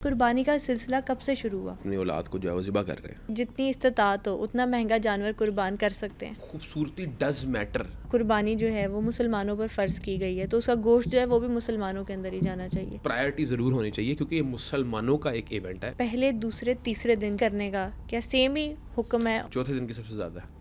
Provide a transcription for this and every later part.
قربانی کا سلسلہ کب سے شروع ہوا؟ اپنی اولاد کو جو ہے وہ ذبح کر رہے ہیں. جتنی استطاعت ہو اتنا مہنگا جانور قربان کر سکتے ہیں. خوبصورتی ڈز میٹر. قربانی جو ہے وہ مسلمانوں پر فرض کی گئی ہے تو اس کا گوشت جو ہے وہ بھی مسلمانوں کے اندر ہی جانا چاہیے. پرائرٹی ضرور ہونی چاہیے کیونکہ یہ مسلمانوں کا ایک ایونٹ ہے. پہلے دوسرے تیسرے دن کرنے کا کیا سیم ہی حکم ہے؟ چوتھے دن کی سب سے زیادہ ہے.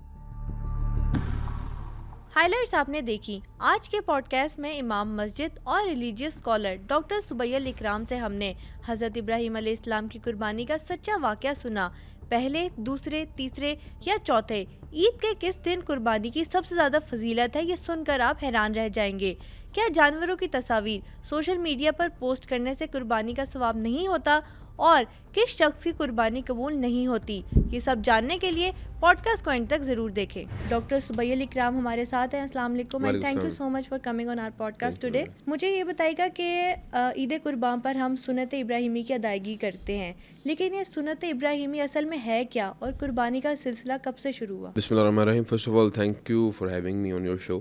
ہائی لائٹس آپ نے دیکھی. آج کے پوڈ کاسٹ میں امام مسجد اور ریلیجیس اسکالر ڈاکٹر سبیہ الاکرام سے ہم نے حضرت ابراہیم علیہ السلام کی قربانی کا سچا واقعہ سنا. پہلے، دوسرے، تیسرے یا چوتھے عید کے کس دن قربانی کی سب سے زیادہ فضیلت ہے، یہ سن کر آپ حیران رہ جائیں گے. کیا جانوروں کی تصاویر سوشل میڈیا پر پوسٹ کرنے سے قربانی کا ثواب نہیں ہوتا، اور کس شخص کی قربانی قبول نہیں ہوتی؟ یہ سب جاننے کے لیے پوڈ کاسٹ کو اینڈ تک ضرور دیکھیں. ڈاکٹر سبیہ الاکرام ہمارے ساتھ ہیں. السلام علیکم and thank you so much for coming on our podcast today. مجھے یہ بتائیے گا کہ عید قربان پر ہم سنت ابراہیمی کی ادائیگی کرتے ہیں، لیکن یہ سنت ابراہیمی اصل میں ہے کیا، اور قربانی کا سلسلہ کب سے شروع ہوا؟ بسم اللہ الرحمن الرحیم. First of all thank you for having me on your show.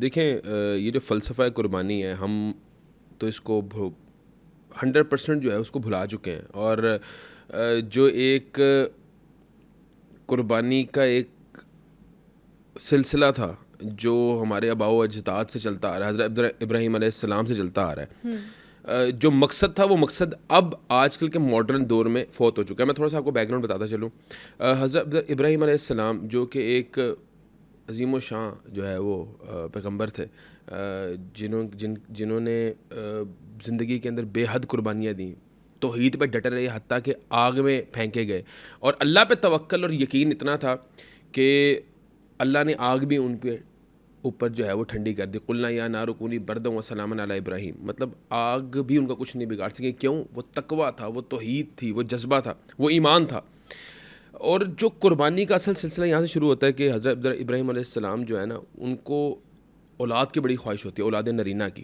دیکھیں یہ جو فلسفہ قربانی ہے ہم تو اس کو 100% جو ہے اس کو بھلا چکے ہیں، اور جو ایک قربانی کا ایک سلسلہ تھا جو ہمارے آباء و اجداد سے چلتا آ رہا ہے، حضرت ابراہیم علیہ السلام سے چلتا آ رہا ہے، جو مقصد تھا وہ مقصد اب آج کل کے ماڈرن دور میں فوت ہو چکا ہے. میں تھوڑا سا آپ کو بیک گراؤنڈ بتاتا چلوں. حضرت ابراہیم علیہ السلام جو کہ ایک عظیم و شان جو ہے وہ پیغمبر تھے، جنہوں نے زندگی کے اندر بے حد قربانیاں دیں، توحید پہ ڈٹے رہے حتیٰ کہ آگ میں پھینکے گئے، اور اللہ پہ توکل اور یقین اتنا تھا کہ اللہ نے آگ بھی ان پہ اوپر جو ہے وہ ٹھنڈی کر دی. قلنا یا نار کونی بردا و سلاما علی ابراہیم. مطلب آگ بھی ان کا کچھ نہیں بگاڑ سکے. کیوں؟ وہ تقویٰ تھا، وہ توحید تھی، وہ جذبہ تھا، وہ ایمان تھا. اور جو قربانی کا اصل سلسلہ یہاں سے شروع ہوتا ہے کہ حضرت ابراہیم علیہ السلام جو ہے نا، ان کو اولاد کی بڑی خواہش ہوتی ہے، اولاد نرینہ کی،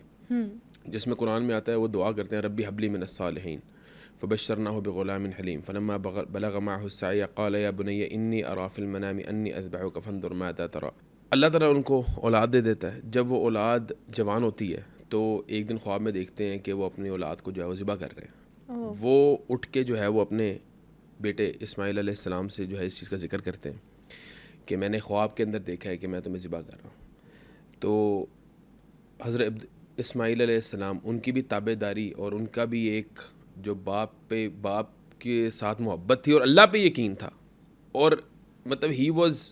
جس میں قرآن میں آتا ہے وہ دعا کرتے ہیں ربی حبلی من الصالحین فبشرناہ بغلام حلیم فلما بلغ معه السعی قال یا بنی انی ارى فی المنام انی اذبحک فانظر ماذا تری. اللہ تعالیٰ ان کو اولاد دے دیتا ہے. جب وہ اولاد جوان ہوتی ہے تو ایک دن خواب میں دیکھتے ہیں کہ وہ اپنی اولاد کو جو ہے وہ ذبح کر رہے ہیں. وہ اٹھ کے جو ہے وہ اپنے بیٹے اسماعیل علیہ السلام سے جو ہے اس چیز کا ذکر کرتے ہیں کہ میں نے خواب کے اندر دیکھا ہے کہ میں تمہیں ذبح کر رہا ہوں. تو حضرت اسماعیل علیہ السلام، ان کی بھی تابع داری اور ان کا بھی ایک جو باپ کے ساتھ محبت تھی اور اللہ پہ یقین تھا، اور مطلب he was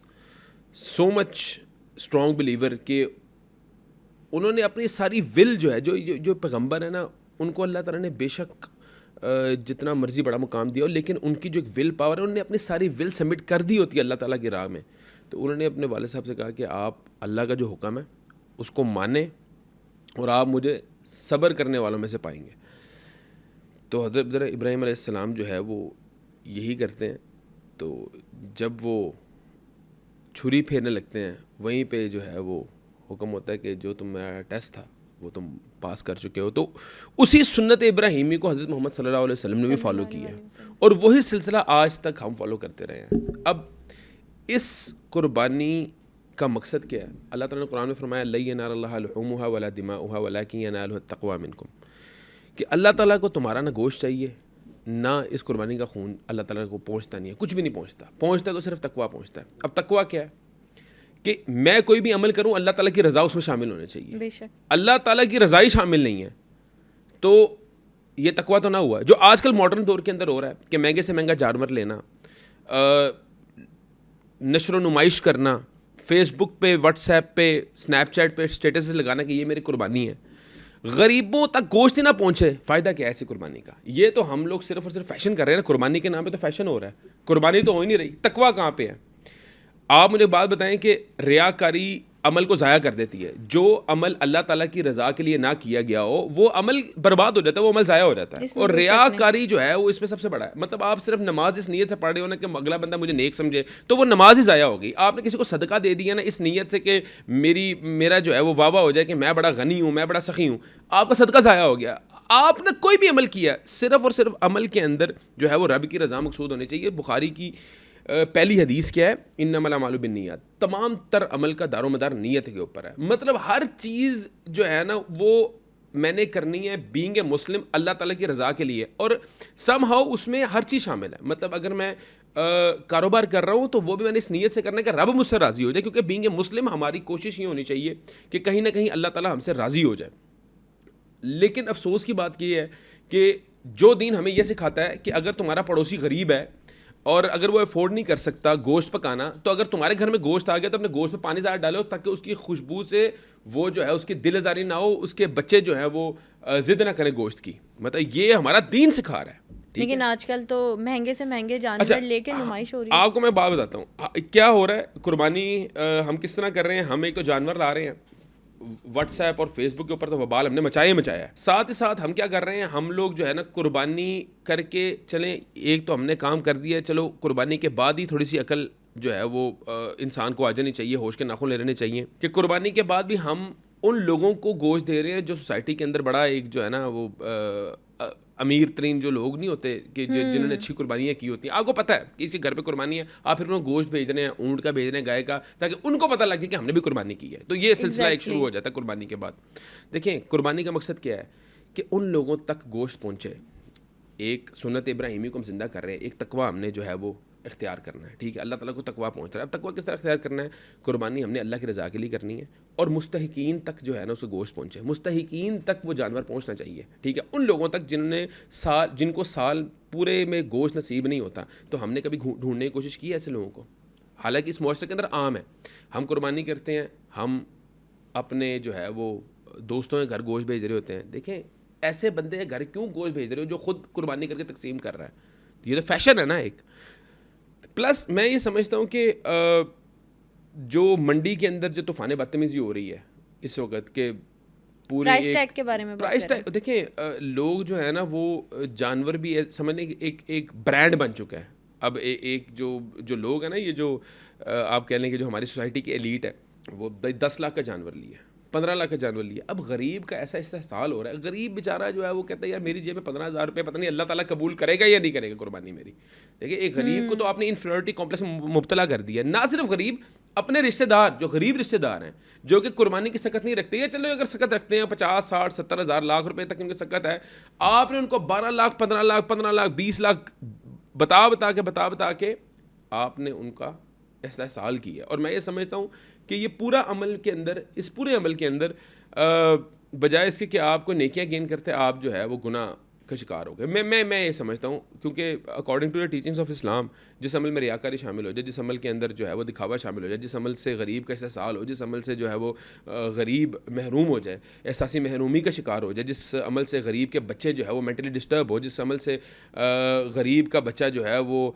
so much strong believer کہ انہوں نے اپنی ساری ول جو ہے جو پیغمبر ہے نا، ان کو اللہ تعالیٰ نے بے شک جتنا مرضی بڑا مقام دیا، لیکن ان کی جو ایک ول پاور ہے، انہوں نے اپنی ساری ول سبمٹ کر دی ہوتی ہے اللہ تعالیٰ کی راہ میں. تو انہوں نے اپنے والد صاحب سے کہا کہ آپ اللہ کا جو حکم ہے اس کو مانیں اور آپ مجھے صبر کرنے والوں میں سے پائیں گے. تو حضرت ابراہیم علیہ السلام جو ہے وہ یہی کرتے ہیں. تو جب وہ چھری پھیرنے لگتے ہیں وہیں پہ جو ہے وہ حکم ہوتا ہے کہ جو تمہارا ٹیسٹ تھا وہ تم پاس کر چکے ہو. تو اسی سنت ابراہیمی کو حضرت محمد صلی اللہ علیہ وسلم نے بھی فالو کیا ہے، اور وہی سلسلہ آج تک ہم فالو کرتے رہے ہیں. اب اس قربانی کا مقصد کیا ہے؟ اللہ تعالیٰ نے قرآن میں فرمایا لن ینال اللہ لحومها ولا دماؤها ولکن ینالہ التقوی منکم، کہ اللہ تعالیٰ کو تمہارا نہ گوشت چاہیے نہ اس قربانی کا خون. اللہ تعالیٰ کو پہنچتا نہیں ہے، کچھ بھی نہیں پہنچتا تو صرف تقوی پہنچتا ہے. اب تقوی کیا ہے؟ کہ میں کوئی بھی عمل کروں اللہ تعالیٰ کی رضا اس میں شامل ہونے چاہیے. بے شک اللہ تعالیٰ کی رضا ہی شامل نہیں ہے تو یہ تقوی تو نہ ہوا. جو آج کل ماڈرن دور کے اندر ہو رہا ہے کہ مہنگے سے مہنگا جانور لینا، نشر و نمائش کرنا، فیس بک پہ، واٹس ایپ پہ، اسنیپ چیٹ پہ اسٹیٹس لگانا کہ یہ میری قربانی ہے، غریبوں تک گوشت نہ پہنچے، فائدہ کیا ہے ایسی قربانی کا؟ یہ تو ہم لوگ صرف اور صرف فیشن کر رہے ہیں نا. قربانی کے نام پہ تو فیشن ہو رہا ہے، قربانی تو ہو ہی نہیں رہی. تقوی کہاں پہ ہے؟ آپ مجھے بات بتائیں کہ ریاکاری عمل کو ضائع کر دیتی ہے. جو عمل اللہ تعالیٰ کی رضا کے لیے نہ کیا گیا ہو وہ عمل برباد ہو جاتا ہے، وہ عمل ضائع ہو جاتا ہے. اور ریاکاری جو ہے وہ اس میں سب سے بڑا ہے. مطلب آپ صرف نماز اس نیت سے پڑھ رہے ہو نا کہ اگلا بندہ مجھے نیک سمجھے، تو وہ نماز ہی ضائع ہو گئی. آپ نے کسی کو صدقہ دے دیا نا اس نیت سے کہ میرا جو ہے وہ واہ واہ ہو جائے کہ میں بڑا غنی ہوں، میں بڑا سخی ہوں، آپ کا صدقہ ضائع ہو گیا. آپ نے کوئی بھی عمل کیا، صرف اور صرف عمل کے اندر جو ہے وہ رب کی رضا مقصود ہونی چاہیے. بخاری کی پہلی حدیث کیا ہے؟ انما الاعمال بالنیات. تمام تر عمل کا دار و مدار نیت کے اوپر ہے. مطلب ہر چیز جو ہے نا وہ میں نے کرنی ہے بینگ اے مسلم اللہ تعالیٰ کی رضا کے لیے, اور سم ہاؤ اس میں ہر چیز شامل ہے. مطلب اگر میں کاروبار کر رہا ہوں تو وہ بھی میں نے اس نیت سے کرنا ہے کہ رب مجھ سے راضی ہو جائے, کیونکہ بینگ اے مسلم ہماری کوشش یہ ہونی چاہیے کہ کہیں نہ کہیں اللہ تعالیٰ ہم سے راضی ہو جائے. لیکن افسوس کی بات یہ ہے کہ جو دین ہمیں یہ سکھاتا ہے کہ اگر تمہارا پڑوسی غریب ہے اور اگر وہ افورڈ نہیں کر سکتا گوشت پکانا, تو اگر تمہارے گھر میں گوشت آ گیا تو اپنے گوشت میں پانی زیادہ ڈالو تاکہ اس کی خوشبو سے وہ جو ہے اس کی دل آزاری نہ ہو, اس کے بچے جو ہیں وہ ضد نہ کریں گوشت کی. مطلب یہ ہمارا دین سکھا رہا ہے. لیکن آج کل تو مہنگے سے مہنگے جانور لے کے نمائش ہو رہی ہے. آپ کو میں بات بتاتا ہوں کیا ہو رہا ہے. قربانی ہم کس طرح کر رہے ہیں, ہم ایک تو جانور لا رہے ہیں, واٹس ایپ اور فیس بک کے اوپر تو وبال ہم نے مچایا ہے. ساتھ ہی ساتھ ہم کیا کر رہے ہیں, ہم لوگ جو ہے نا قربانی کر کے چلیں, ایک تو ہم نے کام کر دیا ہے, چلو قربانی کے بعد ہی تھوڑی سی عقل جو ہے وہ انسان کو آ جانی چاہیے, ہوش کے ناخن لے لینے چاہیے کہ قربانی کے بعد بھی ہم ان لوگوں کو گوشت دے رہے ہیں جو سوسائٹی کے اندر بڑا ایک جو ہے نا وہ امیر ترین جو لوگ نہیں ہوتے کہ جنہوں نے اچھی قربانیاں کی ہوتی ہیں. آپ کو پتہ ہے کہ اس کے گھر پہ قربانی ہے, آپ پھر انہوں گوشت بھیج رہے ہیں, اونٹ کا بھیج رہے ہیں, گائے کا, تاکہ ان کو پتہ لگے کہ ہم نے بھی قربانی کی ہے. تو یہ سلسلہ ایک شروع ہو جاتا ہے قربانی کے بعد. دیکھیں قربانی کا مقصد کیا ہے کہ ان لوگوں تک گوشت پہنچے. ایک سنت ابراہیمی کو ہم زندہ کر رہے ہیں, ایک تقویٰ ہم نے جو ہے وہ اختیار کرنا ہے. ٹھیک ہے, اللہ تعالیٰ کو تقویٰ پہنچ رہا ہے. اب تقویٰ کس طرح اختیار کرنا ہے, قربانی ہم نے اللہ کی رضا کے لیے کرنی ہے, اور مستحقین تک جو ہے نا اسے گوشت پہنچے, مستحقین تک وہ جانور پہنچنا چاہیے. ٹھیک ہے, ان لوگوں تک جن کو سال پورے میں گوشت نصیب نہیں ہوتا. تو ہم نے کبھی ڈھونڈنے کی کوشش کی ہے ایسے لوگوں کو, حالانکہ اس معاشرے کے اندر عام ہے. ہم قربانی کرتے ہیں, ہم اپنے جو ہے وہ دوستوں کے گھر گوشت بھیج رہے ہوتے ہیں. دیکھیں ایسے بندے گھر کیوں گوشت بھیج رہے ہو جو خود قربانی کر کے تقسیم کر رہا ہے. یہ تو فیشن ہے نا ایک. پلس میں یہ سمجھتا ہوں کہ جو منڈی کے اندر جو طوفان بدتمیزی ہو رہی ہے اس وقت کہ پورے پرائس ٹیگ کے بارے میں پرائس ٹیگ, دیکھیں لوگ جو ہے نا وہ جانور بھی سمجھنے ایک برانڈ بن چکا ہے. اب ایک جو لوگ ہیں نا, یہ جو آپ کہہ لیں کہ جو ہماری سوسائٹی کی ایلیٹ ہے, وہ 10 لاکھ کا جانور لیا, 15 لاکھ کا جانور لیا. اب غریب کا ایسا استحصال ہو رہا ہے, غریب بیچارہ جو ہے وہ کہتا ہے یار میری جیب میں 15,000 روپے پتہ نہیں اللہ تعالیٰ قبول کرے گا یا نہیں کرے گا قربانی میری. دیکھیں ایک غریب کو تو آپ نے انفیریورٹی کمپلیکس میں مبتلا کر دیا. نہ صرف غریب, اپنے رشتہ دار جو غریب رشتہ دار ہیں جو کہ قربانی کی سکت نہیں رکھتے, یا چلو اگر سکت رکھتے ہیں 50, 60, 70 ہزار لاکھ روپے تک ان کی سکت ہے, آپ نے ان کو 12 لاکھ 15 لاکھ 15 لاکھ 20 لاکھ بتا کے آپ نے ان کا استحصال کیا. اور میں یہ سمجھتا ہوں کہ یہ پورا عمل کے اندر, اس پورے عمل کے اندر بجائے اس کے کہ آپ کو نیکیاں گین کرتے, آپ جو ہے وہ گناہ کا شکار ہو گئے. میں یہ سمجھتا ہوں, کیونکہ according to the teachings of Islam جس عمل میں ریاکاری شامل ہو جائے, جس عمل کے اندر جو ہے وہ دکھاوا شامل ہو جائے, جس عمل سے غریب کا استحصال ہو, جس عمل سے جو ہے وہ غریب محروم ہو جائے, احساسی محرومی کا شکار ہو جائے, جس عمل سے غریب کے بچے جو ہے وہ مینٹلی ڈسٹرب ہو, جس عمل سے غریب کا بچہ جو ہے وہ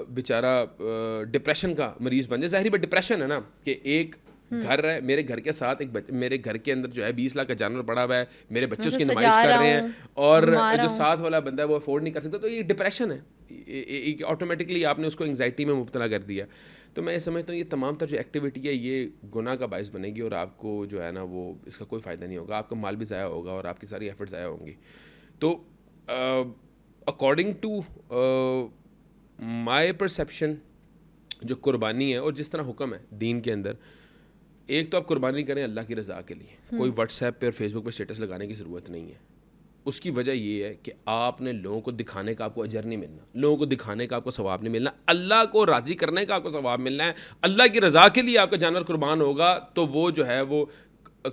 بیچارہ ڈپریشن کا مریض بن جائے. ظاہری بات ڈپریشن ہے نا کہ ایک گھر ہے, میرے گھر کے ساتھ میرے گھر کے اندر جو ہے 20 لاکھ کا جانور پڑا ہوا ہے, میرے بچے اس کی نمائش کر رہے ہیں, اور جو ساتھ والا بندہ ہے وہ افورڈ نہیں کر سکتا, تو یہ ڈپریشن ہے, آٹومیٹکلی آپ نے اس کو انگزائٹی میں مبتلا کر دیا. تو میں یہ سمجھتا ہوں یہ تمام تر جو ایکٹیویٹی ہے یہ گناہ کا باعث بنے گی, اور آپ کو جو ہے نا وہ اس کا کوئی فائدہ نہیں ہوگا, آپ کا مال بھی ضائع ہوگا اور آپ کی ساری ایفرٹ ضائع ہوں گی. تو اکارڈنگ ٹو مائی پرسیپشن جو قربانی ہے اور جس طرح حکم ہے دین کے اندر, ایک تو آپ قربانی کریں اللہ کی رضا کے لیے, کوئی واٹس ایپ پہ اور فیس بک پہ اسٹیٹس لگانے کی ضرورت نہیں ہے. اس کی وجہ یہ ہے کہ آپ نے لوگوں کو دکھانے کا آپ کو اجر نہیں ملنا, لوگوں کو دکھانے کا آپ کو ثواب نہیں ملنا, اللہ کو راضی کرنے کا آپ کو ثواب ملنا ہے. اللہ کی رضا کے لیے آپ کا جانور قربان ہوگا تو وہ جو ہے وہ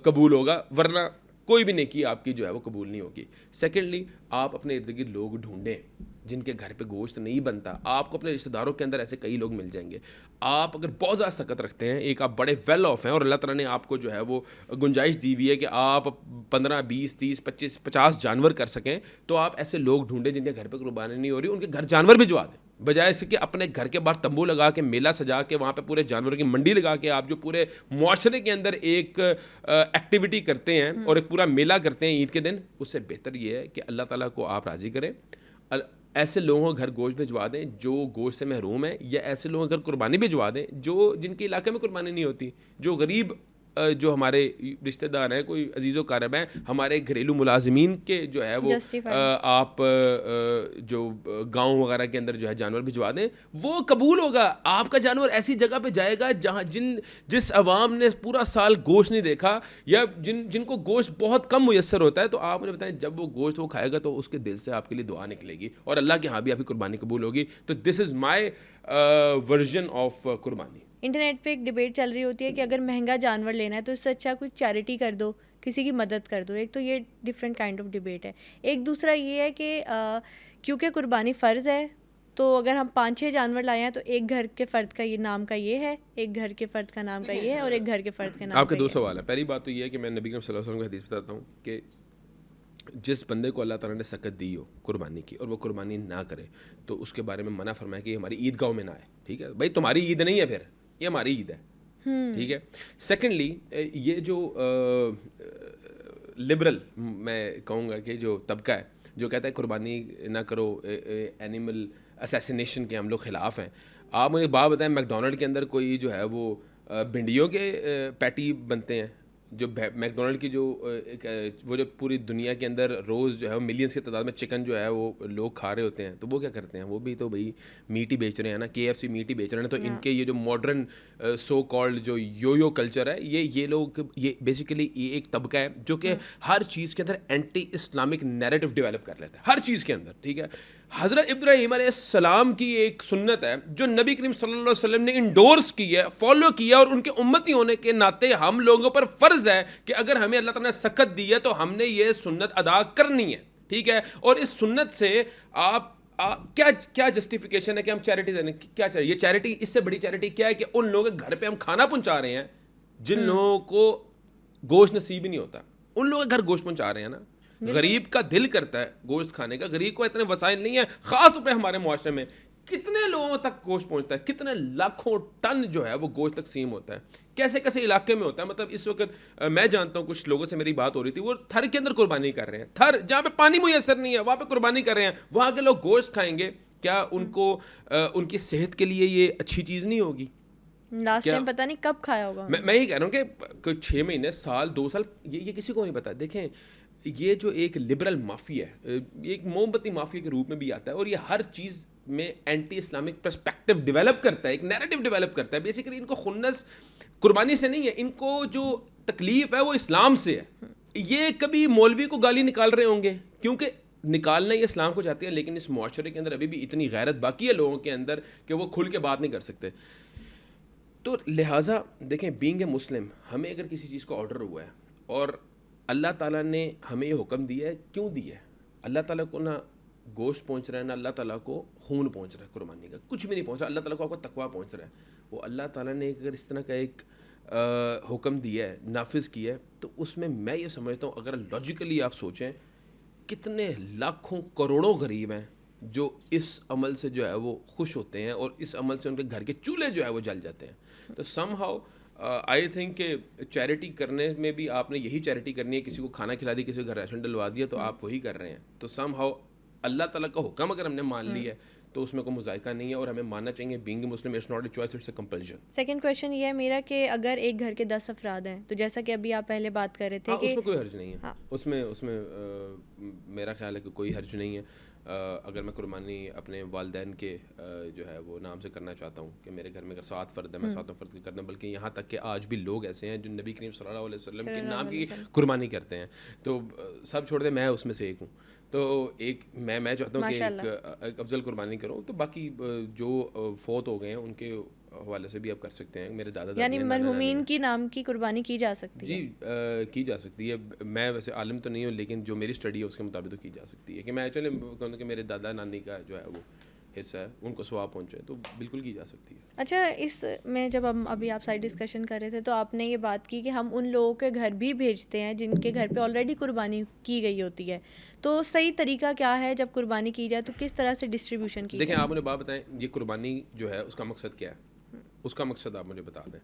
قبول ہوگا, ورنہ کوئی بھی نیکی آپ کی جو ہے وہ قبول نہیں ہوگی. سیکنڈلی, آپ اپنے ارد گرد لوگ ڈھونڈیں جن کے گھر پہ گوشت نہیں بنتا. آپ کو اپنے رشتہ داروں کے اندر ایسے کئی لوگ مل جائیں گے. آپ اگر بہت زیادہ سکت رکھتے ہیں, ایک آپ بڑے ویل آف ہیں اور اللہ تعالیٰ نے آپ کو جو ہے وہ گنجائش دی ہوئی ہے کہ آپ 15, 20, 30, 25, 50 جانور کر سکیں, تو آپ ایسے لوگ ڈھونڈیں جن کے گھر پہ قربانی نہیں ہو رہی, ان کے گھر جانور بھجوا دیں, بجائے اس کہ اپنے گھر کے باہر تمبو لگا کے, میلہ سجا کے, وہاں پہ پورے جانوروں کی منڈی لگا کے آپ جو پورے معاشرے کے اندر ایک ایکٹیویٹی کرتے ہیں اور ایک پورا میلہ کرتے ہیں عید کے دن. اس سے بہتر یہ ہے کہ اللہ تعالیٰ کو آپ راضی کریں, ایسے لوگوں کو گھر گوشت بھجوا دیں جو گوشت سے محروم ہیں, یا ایسے لوگوں کو گھر قربانی بھجوا دیں جن کے علاقے میں قربانی نہیں ہوتی, جو غریب جو ہمارے رشتہ دار ہیں, کوئی عزیز و اقارب ہیں, ہمارے گھریلو ملازمین کے جو ہے وہ آپ جو گاؤں وغیرہ کے اندر جو ہے جانور بھجوا دیں, وہ قبول ہوگا. آپ کا جانور ایسی جگہ پہ جائے گا جہاں جس عوام نے پورا سال گوشت نہیں دیکھا, یا جن کو گوشت بہت کم میسر ہوتا ہے, تو آپ مجھے بتائیں جب وہ گوشت وہ کھائے گا تو اس کے دل سے آپ کے لیے دعا نکلے گی, اور اللہ کے ہاں بھی آپ کی قربانی قبول ہوگی. تو دس از مائی ورژن آف قربانی. انٹرنیٹ پہ ایک ڈبیٹ چل رہی ہوتی ہے کہ اگر مہنگا جانور لینا ہے تو اس سے اچھا کچھ چیریٹی کر دو, کسی کی مدد کر دو. ایک تو یہ ڈفرینٹ کائنڈ آف ڈبیٹ ہے. ایک دوسرا یہ ہے کہ کیونکہ قربانی فرض ہے, تو اگر ہم 5-6 جانور لائے ہیں تو ایک گھر کے فرد کا یہ نام کا یہ ہے, ایک گھر کے فرد کا نام کا یہ ہے, اور ایک گھر کے فرد کا نام. آپ کے 2 سوال ہیں. پہلی بات تو یہ ہے کہ میں نبی کریم صلی اللہ علیہ وسلم کو حدیث بتاتا ہوں کہ جس بندے کو اللہ تعالیٰ نے سکت دی ہو قربانی کی اور وہ قربانی نہ کرے, تو اس کے بارے میں منع فرمایا کہ یہ ہماری عید گاہوں میں نہ آئے. ٹھیک ہے بھائی, تمہاری عید نہیں ہے, پھر یہ ہماری عید ہے. ٹھیک ہے. سیکنڈلی, یہ جو لبرل میں کہوں گا کہ جو طبقہ ہے جو کہتا ہے قربانی نہ کرو, اینیمل اسیسینیشن کے ہم لوگ خلاف ہیں. آپ مجھے بات بتائیں, میک ڈونلڈ کے اندر کوئی جو ہے وہ بھنڈیوں کے پیٹی بنتے ہیں, جو میک ڈونلڈ کی جو وہ جو پوری دنیا کے اندر روز جو ہے ملینس کی تعداد میں چکن جو ہے وہ لوگ کھا رہے ہوتے ہیں, تو وہ کیا کرتے ہیں, وہ بھی تو بھائی میٹ ہی بیچ رہے ہیں نا, KFC میٹ ہی بیچ رہے ہیں. تو ان کے یہ جو ماڈرن سو کالڈ جو یو کلچر ہے, یہ لوگ, یہ بیسیکلی یہ ایک طبقہ ہے جو کہ ہر چیز کے اندر اینٹی اسلامک نیریٹو ڈیولپ کر لیتا ہے ہر چیز کے اندر. ٹھیک ہے. حضرت ابراہیم علیہ السلام کی ایک سنت ہے جو نبی کریم صلی اللہ علیہ وسلم نے انڈورس کی ہے, فالو کیا, اور ان کے امتی ہونے کے ناطے ہم لوگوں پر فرض ہے کہ اگر ہمیں اللہ تعالیٰ نے سکت دی ہے تو ہم نے یہ سنت ادا کرنی ہے. ٹھیک ہے. اور اس سنت سے آپ کیا جسٹیفیکیشن ہے کہ ہم چیریٹی دیں, کیا چاہیے یہ چیریٹی, اس سے بڑی چیریٹی کیا ہے کہ ان لوگوں کے گھر پہ ہم کھانا پہنچا رہے ہیں جن لوگوں کو گوشت نصیب ہی نہیں ہوتا. ان لوگوں کے گھر گوشت پہنچا رہے ہیں نا. غریب کا دل کرتا ہے گوشت کھانے کا, غریب کو اتنے وسائل نہیں ہیں, خاص طور پہ ہمارے معاشرے میں کتنے لوگوں تک گوشت پہنچتا ہے, کتنے لاکھوں ٹن جو ہے وہ گوشت تقسیم ہوتا ہے, کیسے کیسے علاقے میں ہوتا ہے. مطلب اس وقت میں جانتا ہوں کچھ لوگوں سے میری بات ہو رہی تھی, وہ تھر کے اندر قربانی کر رہے ہیں, تھر جہاں پہ پانی میسر نہیں ہے وہاں پہ قربانی کر رہے ہیں. وہاں کے لوگ گوشت کھائیں گے, کیا ان کو ان کی صحت کے لیے یہ اچھی چیز نہیں ہوگی؟ لاسٹ ٹائم پتہ نہیں کب کھایا ہوگا. میں یہ کہہ رہا ہوں کہ 6 مہینے, سال, 2 سال, یہ کسی کو نہیں پتا. دیکھیں یہ جو ایک لبرل مافیا ہے, یہ ایک موم بتی مافیا کے روپ میں بھی آتا ہے, اور یہ ہر چیز میں اینٹی اسلامک پرسپیکٹو ڈیولپ کرتا ہے, ایک نیریٹو ڈیولپ کرتا ہے. بیسیکلی ان کو خنث قربانی سے نہیں ہے, ان کو جو تکلیف ہے وہ اسلام سے ہے. یہ کبھی مولوی کو گالی نکال رہے ہوں گے کیونکہ نکالنا یہ اسلام کو چاہتے ہیں, لیکن اس معاشرے کے اندر ابھی بھی اتنی غیرت باقی ہے لوگوں کے اندر کہ وہ کھل کے بات نہیں کر سکتے. تو لہٰذا دیکھیں, بینگ اے مسلم, ہمیں اگر کسی چیز کو آرڈر ہوا ہے اور اللہ تعالیٰ نے ہمیں یہ حکم دیا ہے, کیوں دیا ہے؟ اللہ تعالیٰ کو نہ گوشت پہنچ رہا ہے, نہ اللہ تعالیٰ کو خون پہنچ رہا ہے قربانی کا, کچھ بھی نہیں پہنچ رہا. اللہ تعالیٰ کو آپ کو تقویٰ پہنچ رہا ہے. وہ اللہ تعالیٰ نے اگر اس طرح کا ایک حکم دیا ہے, نافذ کیا ہے, تو اس میں یہ سمجھتا ہوں اگر لاجیکلی آپ سوچیں کتنے لاکھوں کروڑوں غریب ہیں جو اس عمل سے جو ہے وہ خوش ہوتے ہیں, اور اس عمل سے ان کے گھر کے چولہے جو ہے وہ جل جاتے ہیں. تو سم ہاؤ آئی تھنک کہ چیریٹی کرنے میں بھی آپ نے یہی چیریٹی کرنی ہے, کسی کو کھانا کھلا دی, کسی کو گھر راشن ڈلوا دیا, تو آپ وہی کر رہے ہیں. تو سم ہاؤ اللہ تعالیٰ کا حکم اگر ہم نے مان لیا ہے تو اس میں کوئی مذائقہ نہیں ہے, اور ہمیں ماننا چاہیے. Being Muslim it's not a choice, it's a compulsion. Second question یہ ہے میرا کہ اگر ایک گھر کے 10 افراد ہیں, تو جیسا کہ ابھی آپ پہلے بات کر رہے تھے کہ اس میں کوئی حرج نہیں ہے, اس میں میرا خیال ہے کہ کوئی حرج نہیں ہے. اگر میں قربانی اپنے والدین کے جو ہے وہ نام سے کرنا چاہتا ہوں کہ میرے گھر میں اگر 7 فرد ہیں, میں 7 فرد کی کرنا, بلکہ یہاں تک کہ آج بھی لوگ ایسے ہیں جو نبی کریم صلی اللہ علیہ وسلم کے نام کی قربانی کرتے ہیں. تو سب چھوڑ دیں, میں اس میں سے ایک ہوں. تو ایک میں چاہتا ہوں کہ ایک افضل قربانی کروں. تو باقی جو فوت ہو گئے ہیں ان کے حوالے سے بھی آپ کر سکتے ہیں. میرے دادا یعنی مرحومین کی نام کی قربانی کی جا سکتی ہے؟ جی کی جا سکتی ہے. میں ویسے عالم تو نہیں ہوں, لیکن جو میری اسٹڈی ہے اس کے مطابق تو کی جا سکتی ہے. کہ میں چلے کہوں کہ میرے دادا نانی کا جو ہے وہ حصہ ہے, ان کو ثواب پہنچے, تو بالکل کی جا سکتی ہے. اچھا, اس میں جب ہم ابھی آپ سائڈ ڈسکشن کر رہے تھے تو آپ نے یہ بات کی کہ ہم ان لوگوں کے گھر بھی بھیجتے ہیں جن کے گھر پہ آلریڈی قربانی کی گئی ہوتی ہے. تو صحیح طریقہ کیا ہے جب قربانی کی جائے, تو کس طرح سے ڈسٹریبیوشن کی جائے؟ دیکھیں, آپ مجھے بات بتائیں, یہ قربانی جو ہے اس کا مقصد کیا ہے؟ اس کا مقصد آپ مجھے بتا دیں.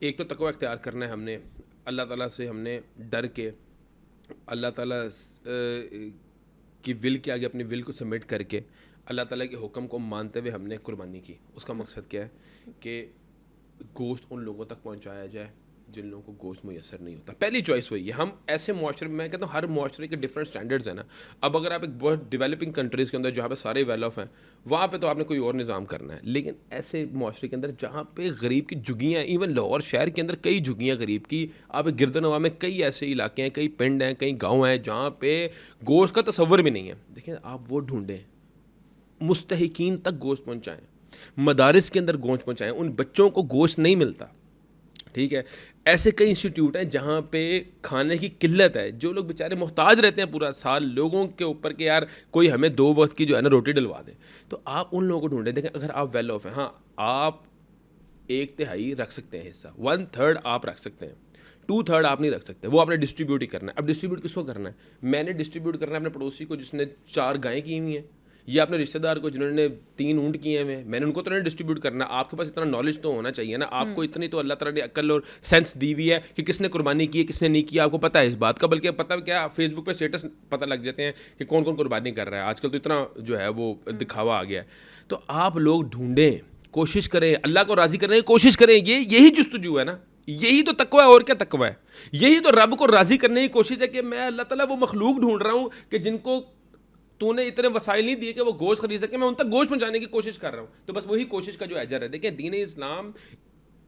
ایک تو تقویٰ اختیار کرنا ہے ہم نے, اللہ تعالیٰ سے ہم نے ڈر کے, اللہ تعالیٰ کی ول کے آگے اپنی ول کو سبمٹ کر کے اللہ تعالیٰ کے حکم کو مانتے ہوئے ہم نے قربانی کی. اس کا مقصد کیا ہے کہ گوشت ان لوگوں تک پہنچایا جائے جن لوگوں کو گوشت میسر نہیں ہوتا. پہلی چوائس وہی ہے. ہم ایسے معاشرے میں کہتا ہوں ہر معاشرے کے ڈفرینٹ اسٹینڈرڈز ہیں نا. اب اگر آپ ایک بہت ڈیولپنگ کنٹریز کے اندر جہاں پہ سارے ویل آف ہیں وہاں پہ تو آپ نے کوئی اور نظام کرنا ہے, لیکن ایسے معاشرے کے اندر جہاں پہ غریب کی جھگیاں, ایون لاہور شہر کے اندر کئی جھگیاں غریب کی, آپ گردنواں میں کئی ایسے علاقے ہیں, کئی پنڈ ہیں, کئی گاؤں ہیں جہاں پہ گوشت کا تصور بھی نہیں ہے. دیکھیں آپ وہ ڈھونڈیں, مستحقین تک گوشت پہنچائیں, مدارس کے اندر گوشت پہنچائیں, ان بچوں کو گوشت نہیں ملتا. ٹھیک ہے, ایسے کئی انسٹیٹیوٹ ہیں جہاں پہ کھانے کی قلت ہے, جو لوگ بیچارے محتاج رہتے ہیں پورا سال لوگوں کے اوپر کہ یار کوئی ہمیں 2 وقت کی جو ہے نا روٹی ڈلوا دے. تو آپ ان لوگوں کو ڈھونڈیں. دیکھیں اگر آپ ویل آف ہیں, ہاں آپ 1/3 رکھ سکتے ہیں حصہ, 1/3 آپ رکھ سکتے ہیں, 2/3 آپ نہیں رکھ سکتے, وہ آپ نے ڈسٹریبیوٹ ہی کرنا ہے. اب ڈسٹریبیوٹ کس کو کرنا ہے؟ میں نے ڈسٹریبیوٹ کرنا ہے اپنے پڑوسی کو جس نے 4 گائیں کی ہوئی ہیں, یا اپنے رشتہ دار کو جنہوں نے 3 اونٹ کیے ہوئے ہیں, میں نے ان کو تو نہیں ڈسٹریبیوٹ کرنا. آپ کے پاس اتنا نالج تو ہونا چاہیے نا, آپ کو اتنی تو اللہ تعالیٰ نے عقل اور سینس دی ہوئی ہے کہ کس نے قربانی کی ہے کس نے نہیں کی, آپ کو پتہ ہے اس بات کا. بلکہ پتہ کیا, فیس بک پہ اسٹیٹس پتہ لگ جاتے ہیں کہ کون کون قربانی کر رہا ہے. آج کل تو اتنا جو ہے وہ دکھاوا آ گیا ہے. تو آپ لوگ ڈھونڈیں, کوشش کریں, اللہ کو راضی کرنے کی کوشش کریں. یہی جستجو ہے نا, یہی تو تقوی ہے. اور کیا تقوی ہے؟ یہی تو رب کو راضی کرنے کی کوشش ہے کہ میں اللہ تعالیٰ وہ مخلوق ڈھونڈ رہا ہوں کہ جن کو تو نے اتنے وسائل نہیں دیے کہ وہ گوشت خرید سکے, میں ان تک گوشت پہنچانے کی کوشش کر رہا ہوں. تو بس وہی کوشش کا جو اجر ہے. دیکھیں دین اسلام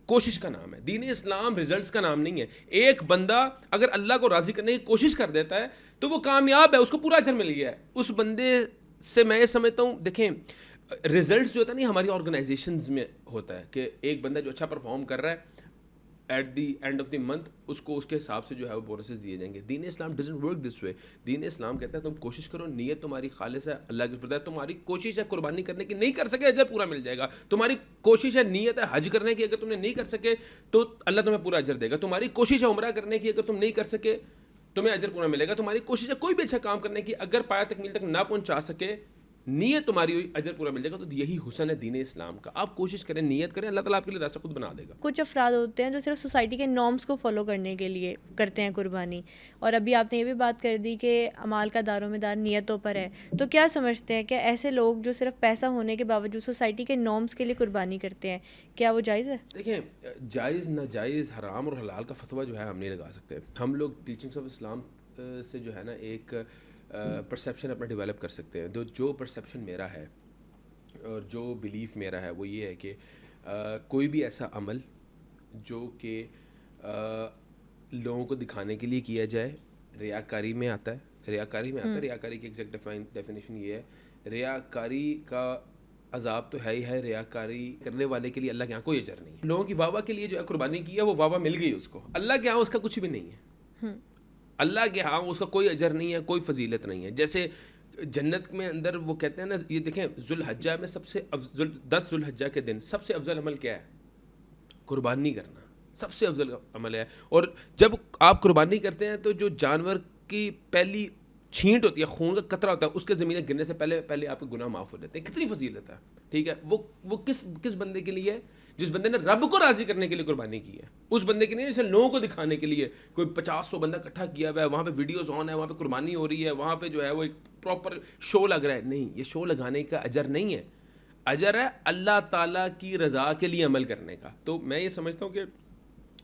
کوشش کا نام ہے, دین اسلام ریزلٹس کا نام نہیں ہے. ایک بندہ اگر اللہ کو راضی کرنے کی کوشش کر دیتا ہے تو وہ کامیاب ہے, اس کو پورا اجر مل گیا ہے. اس بندے سے میں یہ سمجھتا ہوں, دیکھیں ریزلٹس جو ہوتا ہے نا ہماری آرگنائزیشنز میں ہوتا ہے کہ ایک بندہ جو اچھا پرفارم کر رہا ہے at the end of the month اس کو اس کے حساب سے جو ہے وہ بونسز دیے جائیں گے. دین اسلام ڈزنٹ ورک دس وے. دین اسلام کہتا ہے تم کوشش کرو, نیت تمہاری خالص ہے, اللہ کے پردہ, تمہاری کوشش ہے قربانی کرنے کی, نہیں کر سکے اجر پورا مل جائے گا. تمہاری کوشش ہے, نیت ہے حج کرنے کی, اگر تم نے نہیں کر سکے تو اللہ تمہیں پورا اجر دے گا. تمہاری کوشش ہے عمرہ کرنے کی, اگر تم نہیں کر سکے تمہیں اجر پورا ملے گا. تمہاری کوشش ہے کوئی بھی اچھا کام کرنے کی, اگر پایا تکمیل تک نہ پہنچا سکے نیت تمہاری ہوئی اجر پورا مل جائے گا. تو یہی حسن ہے دین اسلام کا. آپ کوشش کریں, نیت کریں, اللہ تعالیٰ آپ کے لیے راستہ خود بنا دے گا. کچھ افراد ہوتے ہیں جو صرف سوسائٹی کے نارمس کو فالو کرنے کے لیے کرتے ہیں قربانی, اور ابھی آپ نے یہ بھی بات کر دی کہ اعمال کا دار و مدار نیتوں پر ہے. تو کیا سمجھتے ہیں کہ ایسے لوگ جو صرف پیسہ ہونے کے باوجود سوسائٹی کے نارمس کے لیے قربانی کرتے ہیں, کیا وہ جائز ہے؟ دیکھیں جائز ناجائز حرام اور حلال کا فتویٰ جو ہے ہم نہیں لگا سکتے. ہم لوگ ٹیچنگس آف اسلام سے جو ہے نا ایک پرسیپشن اپنا ڈیولپ کر سکتے ہیں. جو پرسیپشن میرا ہے اور جو بلیف میرا ہے وہ یہ ہے کہ کوئی بھی ایسا عمل جو کہ لوگوں کو دکھانے کے لیے کیا جائے ریاکاری میں آتا ہے. ریاکاری کی ایگزیکٹ ڈیفینیشن یہ ہے, ریاکاری کا عذاب تو ہے ہی ہے. ریاکاری کرنے والے کے لیے اللہ کے یہاں کوئی اجر نہیں ہے. لوگوں کی واہ واہ کے لیے جو ہے قربانی کی ہے وہ واہ واہ مل گئی اس کو, اللہ کے یہاں اس کا کچھ بھی نہیں ہے. اللہ کے ہاں اس کا کوئی اجر نہیں ہے, کوئی فضیلت نہیں ہے. جیسے جنت میں اندر وہ کہتے ہیں نا, یہ دیکھیں ذوالحجہ میں سب سے افضل 10 ذوالحجہ کے دن سب سے افضل عمل کیا ہے؟ قربانی کرنا سب سے افضل عمل ہے. اور جب آپ قربانی کرتے ہیں تو جو جانور کی پہلی چھینٹ ہوتی ہے, خون کا قطرہ ہوتا ہے, اس کے زمین گرنے سے پہلے آپ کے گناہ معاف ہو جاتے ہیں. کتنی فضیلت ہے. ٹھیک ہے, وہ کس بندے کے لیے ہے؟ جس بندے نے رب کو راضی کرنے کے لیے قربانی کی ہے. اس بندے کے لیے جیسے لوگوں کو دکھانے کے لیے کوئی 50-100 بندہ اکٹھا کیا ہوا ہے, وہاں پہ ویڈیوز آن ہے, وہاں پہ قربانی ہو رہی ہے, وہاں پہ جو ہے وہ ایک پراپر شو لگ رہا ہے. نہیں, یہ شو لگانے کا اجر نہیں ہے. اجر ہے اللہ تعالیٰ کی رضا کے لیے عمل کرنے کا. تو میں یہ سمجھتا ہوں کہ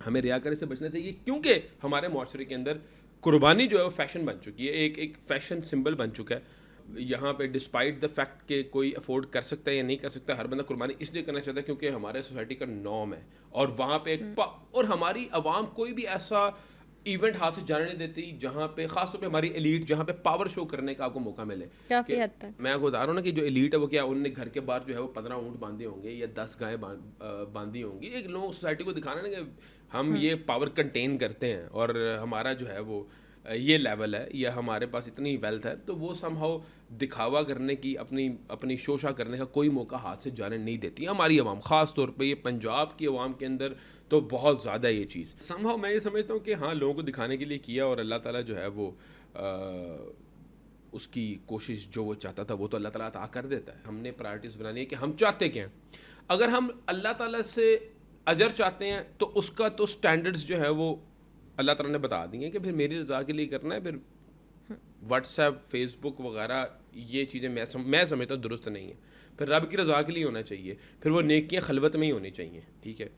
ہمیں ریاکاری سے بچنا چاہیے, کیونکہ ہمارے معاشرے کے اندر قربانی جو ہے وہ فیشن بن چکی ہے, ایک فیشن سمبل بن چکا ہے. یہاں پہ ڈسپائٹ دا فیکٹ کہ کوئی افورڈ کر سکتا ہے یا نہیں کر سکتا, ہر بندہ قربانی اس لیے کرنا چاہتا ہے کیونکہ ہمارے سوسائٹی کا نارم ہے. اور وہاں پہ اور ہماری عوام کوئی بھی ایسا ایونٹ ہاتھ سے جانے نہیں دیتی جہاں پہ خاص طور پہ ہماری ایلیٹ جہاں پہ پاور شو کرنے کا آپ کو موقع ملے. کافی حد تک میں آپ کو بتا رہا ہوں نا کہ جو ایلیٹ ہے وہ کیا, انہوں نے گھر کے باہر جو ہے وہ 15 اونٹ باندھے ہوں گے یا 10 گائیں باندھی ہوں گی. ایک لوگ سوسائٹی کو دکھانا نا کہ ہم یہ پاور کنٹین کرتے ہیں اور ہمارا جو ہے وہ یہ لیول ہے یا ہمارے پاس اتنی ویلتھ ہے. تو وہ سم ہاؤ دکھاوا کرنے کی اپنی شوشا کرنے کا کوئی موقع ہاتھ سے جانے نہیں دیتی ہماری عوام. خاص طور پہ یہ پنجاب کی عوام کے اندر تو بہت زیادہ یہ چیز سم ہاؤ میں یہ سمجھتا ہوں کہ ہاں لوگوں کو دکھانے کے لیے کیا, اور اللہ تعالیٰ جو ہے وہ اس کی کوشش جو وہ چاہتا تھا وہ تو اللہ تعالیٰ عطا کر دیتا ہے. ہم نے پرائرٹیز بنانی ہے کہ ہم چاہتے کیا ہیں. اگر ہم اللہ تعالیٰ سے اجر چاہتے ہیں تو اس کا تو سٹینڈرڈز جو ہے وہ اللہ تعالیٰ نے بتا دیے کہ پھر میری رضا کے لیے کرنا ہے. پھر واٹس ایپ, فیس بک وغیرہ یہ چیزیں میں سمجھتا ہوں درست نہیں ہے. پھر رب کی رضا کے لیے ہونا چاہیے, پھر وہ نیکیاں خلوت میں ہی ہونی چاہیے. ٹھیک ہے,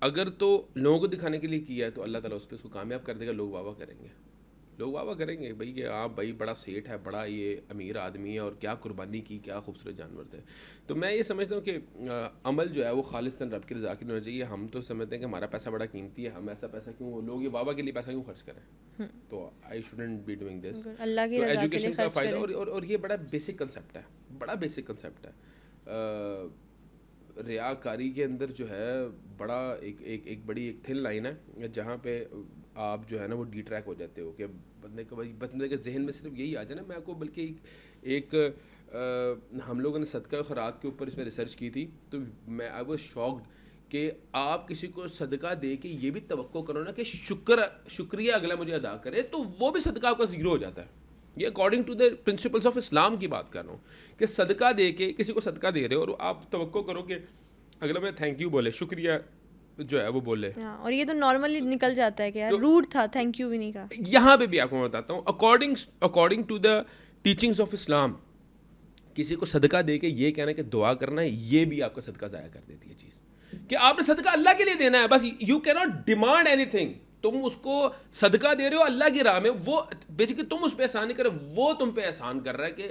اگر تو لوگوں کو دکھانے کے لیے کیا ہے تو اللہ تعالیٰ اس پہ اس کو کامیاب کر دے گا. لوگ واہ واہ کریں گے, لوگ واہ واہ کریں گے بھائی کہ ہاں بھائی بڑا سیٹ ہے, بڑا یہ امیر آدمی ہے, اور کیا قربانی کی, کیا خوبصورت جانور تھے. تو میں یہ سمجھتا ہوں کہ عمل جو ہے وہ خالصتاً رب کی رضا کے لیے ہونا چاہیے. ہم تو سمجھتے ہیں کہ ہمارا پیسہ بڑا قیمتی ہے, ہم ایسا پیسہ کیوں, لوگ یہ واہ واہ کے لیے پیسہ کیوں خرچ کریں. تو I shouldn't be doing this. اللہ کی تو رضا کے لیے ایجوکیشن کا خرچ فائدہ, کریں. اور یہ بڑا بیسک کنسیپٹ ہے, بڑا بیسک کنسیپٹ ہے. ریاکاری کے اندر جو ہے بڑا ایک بڑی ایک تھن لائن ہے جہاں پہ آپ جو ہے نا وہ ڈی ٹریک ہو جاتے ہو کہ بندے کے ذہن میں صرف یہی آ جائے نا. میں آپ کو بلکہ ایک ہم لوگوں نے صدقہ خیرات کے اوپر اس میں ریسرچ کی تھی, تو میں آئی واز شاکڈ کہ آپ کسی کو صدقہ دے کے یہ بھی توقع کرو نا کہ شکریہ اگلا مجھے ادا کرے, تو وہ بھی صدقہ آپ کا زیرو ہو جاتا ہے. یہ according to the principles of Islam کی بات کر رہا ہوں کہ صدقہ دے کے کسی کو صدقہ دے رہے ہو اور آپ توقع کرو کہ اگلا میں تھینک یو بولے, شکریہ جو ہے وہ بولے. اور یہ تو نارملی نکل جاتا ہے کہ یار روڈ تھا, تھینک یو بھی نہیں کہا. یہاں پہ بھی آپ کو میں بتاتا ہوں according to the teachings of Islam, کسی کو صدقہ دے کے یہ کہنا کہ دعا کرنا ہے, یہ بھی آپ کا صدقہ ضائع کر دیتی ہے چیز. کہ آپ نے صدقہ اللہ کے لیے دینا ہے بس, یو کی ناٹ ڈیمانڈ اینی تھنگ. تم اس کو صدقہ دے رہے ہو اللہ کی راہ میں, وہ بیسیکلی تم اس پہ احسان نہیں کر رہے, وہ تم پہ احسان کر رہا ہے کہ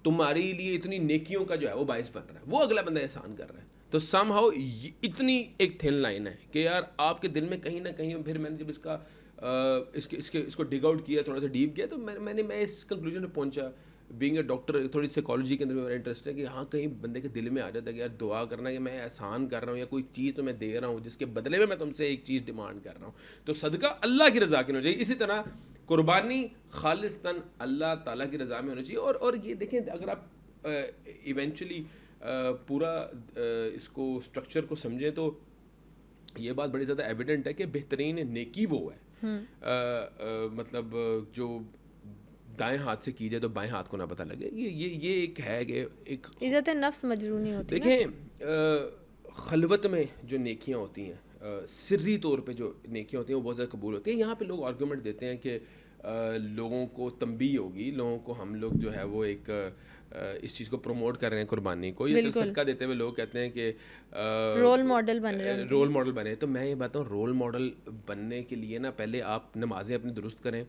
تمہارے لیے اتنی نیکیوں کا جو ہے وہ باعث بن رہا ہے, وہ اگلا بندہ احسان کر رہا ہے. تو سم ہاؤ اتنی ایک تھن لائن ہے کہ یار آپ کے دل میں کہیں نہ کہیں, پھر میں نے جب اس کو ڈگ آؤٹ کیا, تھوڑا سا ڈیپ کیا, تو میں اس کنکلوژن پہ پہنچا. بینگ اے ڈاکٹر تھوڑی سائیکالوجی کے اندر میرا انٹرسٹ ہے کہ ہاں کہیں بندے کے دل میں آ جاتا ہے کہ یار دعا کرنا کہ میں احسان کر رہا ہوں یا کوئی چیز تو میں دے رہا ہوں جس کے بدلے میں تم سے ایک چیز ڈیمانڈ کر رہا ہوں, تو صدقہ اللہ کی رضا کے لیے ہونا چاہیے. اسی طرح قربانی خالصتاً اللہ تعالیٰ کی رضا میں ہونا چاہیے. اور یہ دیکھیں اگر آپ ایونچولی پورا اس کو اسٹرکچر کو سمجھیں تو یہ بات بڑی زیادہ ایویڈنٹ ہے کہ بہترین نیکی وہ ہے, مطلب جو دائیں ہاتھ سے کی جائے تو بائیں ہاتھ کو نہ پتہ لگے. یہ ایک ہے کہ ایک عزت نفس مجرونی ہوتی ہے. دیکھیں خلوت میں جو نیکیاں ہوتی ہیں, سری طور پہ جو نیکیاں ہوتی ہیں وہ بہت زیادہ قبول ہوتی ہیں. یہاں پہ لوگ آرگومنٹ دیتے ہیں کہ لوگوں کو تنبیہ ہوگی, لوگوں کو ہم لوگ جو ہے وہ ایک اس چیز کو پروموٹ کر رہے ہیں قربانی کو, یا صدقہ دیتے ہوئے لوگ کہتے ہیں کہ رول ماڈل بنے. تو میں یہ بتاؤں رول ماڈل بننے کے لیے نا پہلے آپ نمازیں اپنی درست کریں,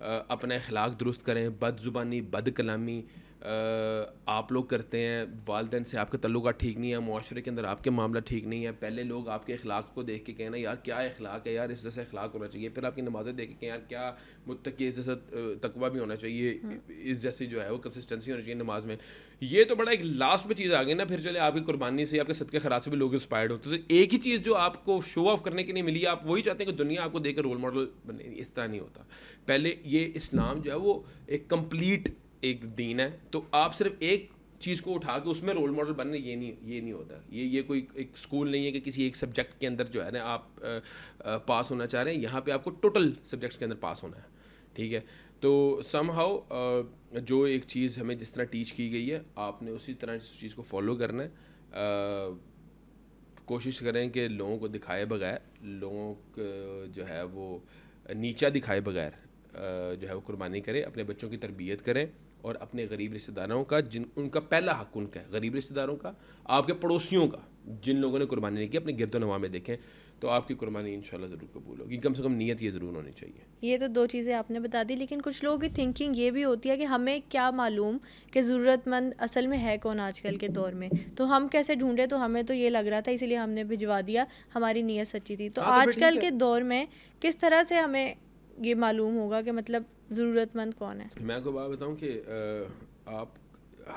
اپنا اخلاق درست کریں. بد زبانی بد کلامی آپ لوگ کرتے ہیں, والدین سے آپ کے تعلقات ٹھیک نہیں ہیں, معاشرے کے اندر آپ کے معاملہ ٹھیک نہیں ہے. پہلے لوگ آپ کے اخلاق کو دیکھ کے کہنا یار کیا اخلاق ہے, یار اس جیسا اخلاق ہونا چاہیے. پھر آپ کی نمازیں دیکھ کے کہیں یار کیا متقی, اس جیسا تقویٰ بھی ہونا چاہیے, اس جیسی جو ہے وہ کنسسٹنسی ہونی چاہیے نماز میں. یہ تو بڑا ایک لاسٹ میں چیز آ گئی نا. پھر چلے آپ کی قربانی سے, آپ کے صدقے خیرات سے بھی لوگ انسپائرڈ ہوتے. تو ایک ہی چیز جو آپ کو شو آف کرنے کے لیے ملی, آپ وہی چاہتے ہیں کہ دنیا آپ کو دیکھ کر رول ماڈل بنے. اس طرح نہیں ہوتا. پہلے یہ اسلام جو ہے وہ ایک کمپلیٹ ایک دین ہے, تو آپ صرف ایک چیز کو اٹھا کے اس میں رول ماڈل بننے یہ نہیں ہوتا. یہ کوئی ایک اسکول نہیں ہے کہ کسی ایک سبجیکٹ کے اندر جو ہے نا آپ پاس ہونا چاہ رہے ہیں. یہاں پہ آپ کو ٹوٹل سبجیکٹس کے اندر پاس ہونا ہے, ٹھیک ہے. تو سم ہاؤ جو ایک چیز ہمیں جس طرح ٹیچ کی گئی ہے آپ نے اسی طرح اس چیز کو فالو کرنا ہے. کوشش کریں کہ لوگوں کو دکھائے بغیر, لوگوں کو جو ہے وہ نیچا دکھائے بغیر جو ہے وہ قربانی کریں. اپنے بچوں کی تربیت کریں, اور اپنے غریب رشتہ داروں کا ان کا پہلا حق ان کا ہے, غریب رشتہ داروں کا, آپ کے پڑوسیوں کا, جن لوگوں نے قربانی نہیں کی, اپنے گرد و نواح میں دیکھیں تو آپ کی قربانی انشاءاللہ ضرور قبول ہوگی. کم سے کم نیت یہ ضرور ہونی چاہیے. یہ تو دو چیزیں آپ نے بتا دی, لیکن کچھ لوگوں کی تھنکنگ یہ بھی ہوتی ہے کہ ہمیں کیا معلوم کہ ضرورت مند اصل میں ہے کون آج کل کے دور میں, تو ہم کیسے ڈھونڈے, تو ہمیں تو یہ لگ رہا تھا اسی لیے ہم نے بھجوا دیا, ہماری نیت سچی تھی. تو آج کل کے دور میں کس طرح سے ہمیں یہ معلوم ہوگا کہ مطلب ضرورت مند کون ہے؟ میں آپ کو بات بتاؤں کہ آپ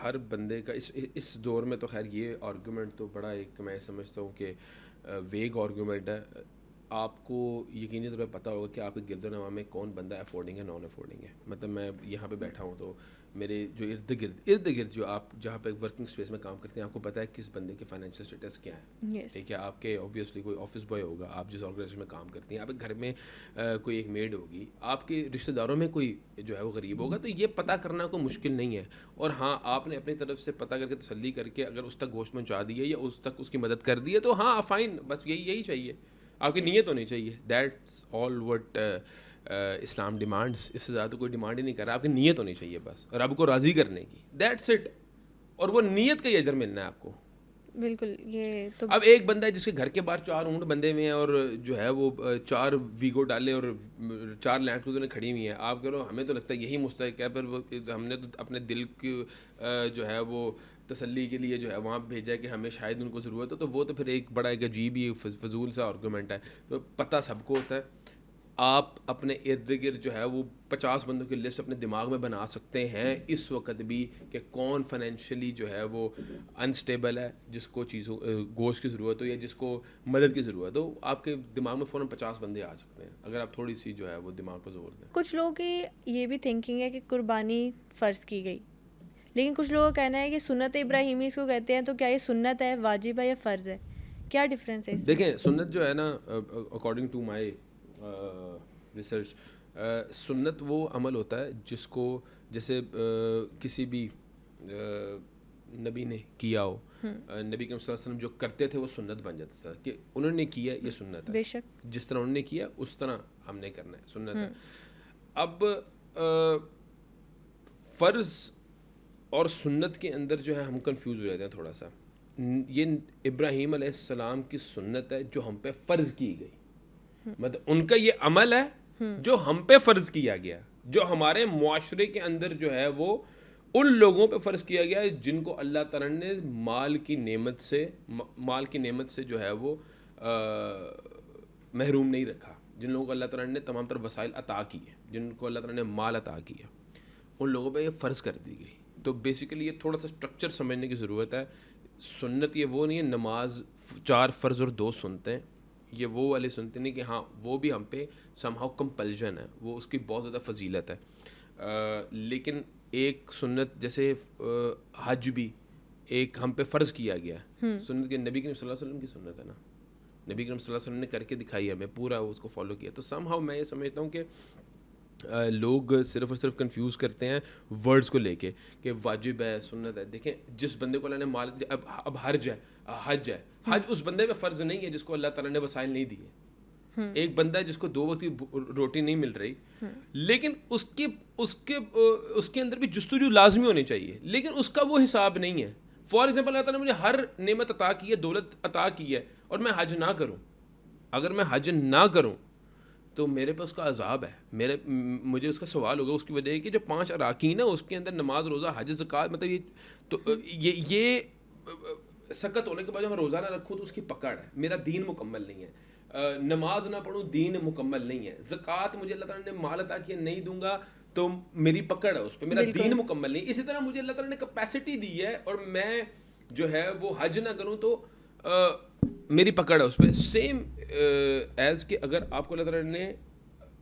ہر بندے کا اس دور میں تو خیر یہ آرگومنٹ تو بڑا ایک میں سمجھتا ہوں کہ ویگ آرگومنٹ ہے. آپ کو یقینی طور پہ پتہ ہوگا کہ آپ کے گرد و نواح میں کون بندہ افورڈنگ ہے, نان افورڈنگ ہے. مطلب میں یہاں پہ بیٹھا ہوں تو میرے جو ارد گرد جو آپ جہاں پہ ورکنگ اسپیس میں کام کرتے ہیں, آپ کو پتہ ہے کس بندے کے فائنینشیل اسٹیٹس کیا ہے, ٹھیک ہے. آپ کے اوبیسلی کوئی آفس بوائے ہوگا, آپ جس آرگنائزیشن میں کام کرتی ہیں, آپ کے گھر میں کوئی ایک میڈ ہوگی, آپ کے رشتہ داروں میں کوئی جو ہے وہ غریب ہوگا. تو یہ پتہ کرنا کوئی مشکل نہیں ہے. اور ہاں آپ نے اپنی طرف سے پتہ کر کے تسلی کر کے اگر اس تک گوشت پہنچا دیے یا اس تک اس کی مدد کر دی ہے تو ہاں فائن, بس یہی چاہیے. آپ کی نیت ہونی چاہیے. That's all what Islam demands. اس سے زیادہ تو کوئی ڈیمانڈ ہی نہیں کر رہا. آپ کی نیت ہونی چاہیے بس, رب کو راضی کرنے کی. That's it. اور وہ نیت کا ہی اجر ملنا ہے آپ کو. بالکل. یہ تو اب ایک بندہ ہے جس کے گھر کے باہر 4 اونٹ بندھے ہوئے ہیں اور جو ہے وہ 4 ویگو ڈالے اور 4 لینڈ کروزریں کھڑی ہوئی ہیں. آپ کہہ رہے ہو ہمیں تو لگتا ہے یہی مستحق ہے, پر وہ ہم نے تو اپنے دل کی جو ہے وہ تسلی کے لیے جو ہے وہاں بھیجا ہے کہ ہمیں شاید ان کو ضرورت ہے. تو وہ تو پھر ایک بڑا ایک عجیب ہی فضول سا آرگومنٹ ہے. تو پتہ سب کو ہوتا ہے. آپ اپنے ارد گرد جو ہے وہ 50 بندوں کی لسٹ اپنے دماغ میں بنا سکتے ہیں اس وقت بھی کہ کون فائنینشلی جو ہے وہ انسٹیبل ہے, جس کو چیزوں گوشت کی ضرورت ہو یا جس کو مدد کی ضرورت ہو. آپ کے دماغ میں فوراً 50 بندے آ سکتے ہیں اگر آپ تھوڑی سی جو ہے وہ دماغ پر زور دیں. کچھ لوگوں کی یہ بھی تھنکنگ ہے کہ قربانی فرض کی گئی, لیکن کچھ لوگوں کا کہنا ہے کہ سنت ابراہیمی اس کو کہتے ہیں. تو کیا یہ سنت ہے, واجب ہے یا فرض ہے؟ کیا ڈفرینس ہے اس میں؟ دیکھیں سنت جو ہے نا, اکارڈنگ ٹو مائی ریسرچ, سنت وہ عمل ہوتا ہے جس کو جیسے کسی بھی نبی نے کیا ہو, نبی کریم صلی اللہ علیہ وسلم جو کرتے تھے وہ سنت بن جاتا تھا کہ انہوں نے کیا یہ سنت ہے. بے شک جس طرح انہوں نے کیا اس طرح ہم نے کرنا ہے, سنت ہے. اب فرض اور سنت کے اندر جو ہے ہم کنفیوز ہو جاتے ہیں تھوڑا سا. یہ ابراہیم علیہ السلام کی سنت ہے جو ہم پہ فرض کی گئی, مطلب ان کا یہ عمل ہے جو ہم پہ فرض کیا گیا, جو ہمارے معاشرے کے اندر جو ہے وہ ان لوگوں پہ فرض کیا گیا ہے جن کو اللہ تعالیٰ نے مال کی نعمت سے جو ہے وہ محروم نہیں رکھا, جن لوگوں کو اللہ تعالیٰ نے تمام تر وسائل عطا کیے, جن کو اللہ تعالیٰ نے مال عطا کیا, ان لوگوں پہ یہ فرض کر دی گئی. تو بیسیکلی یہ تھوڑا سا اسٹرکچر سمجھنے کی ضرورت ہے. سنت یہ وہ نہیں ہے نماز 4 فرض اور 2 سنتیں, یہ وہ والی سنتے نہیں کہ ہاں وہ بھی ہم پہ سم ہاؤ کمپلژن ہے, وہ اس کی بہت زیادہ فضیلت ہے. لیکن ایک سنت جیسے حج بھی ایک ہم پہ فرض کیا گیا ہے, سنت کے نبی کریم صلی اللہ علیہ وسلم کی سنت ہے نا, نبی کریم صلی اللہ علیہ وسلم نے کر کے دکھائی ہے, ہمیں پورا اس کو فالو کیا. تو سم ہاؤ میں یہ سمجھتا ہوں کہ لوگ صرف اور صرف کنفیوز کرتے ہیں ورڈز کو لے کے کہ واجب ہے سنت ہے. دیکھیں جس بندے کو اللہ نے مال, اب حج ہے, حج اس بندے پہ فرض نہیں ہے جس کو اللہ تعالیٰ نے وسائل نہیں دیے. ایک بندہ ہے جس کو 2 وقت کی روٹی نہیں مل رہی, لیکن اس کے اندر بھی جستجو لازمی ہونی چاہیے, لیکن اس کا وہ حساب نہیں ہے. فار ایگزامپل اللہ تعالیٰ نے مجھے ہر نعمت عطا کی ہے, دولت عطا کی ہے, اور میں حج نہ کروں. اگر میں حج نہ کروں تو میرے پہ اس کا عذاب ہے, مجھے اس کا سوال ہوگا. اس کی وجہ ہے کہ جو 5 اراکین ہیں اس کے اندر نماز, روزہ, حج, زکوٰۃ, مطلب یہ تو یہ سکت ہونے کے بعد میں روزہ نہ رکھوں تو اس کی پکڑ ہے, میرا دین مکمل نہیں ہے. نماز نہ پڑھوں دین مکمل نہیں ہے. زکوٰۃ مجھے اللہ تعالیٰ نے مال عطا کیا نہیں دوں گا تو میری پکڑ ہے اس پہ, میرا دین مکمل نہیں. اسی طرح مجھے اللہ تعالیٰ نے کیپیسٹی دی ہے اور میں جو ہے وہ حج نہ کروں تو میری پکڑ ہے اس پہ. سیم ایز کہ اگر آپ کو اللہ تعالیٰ نے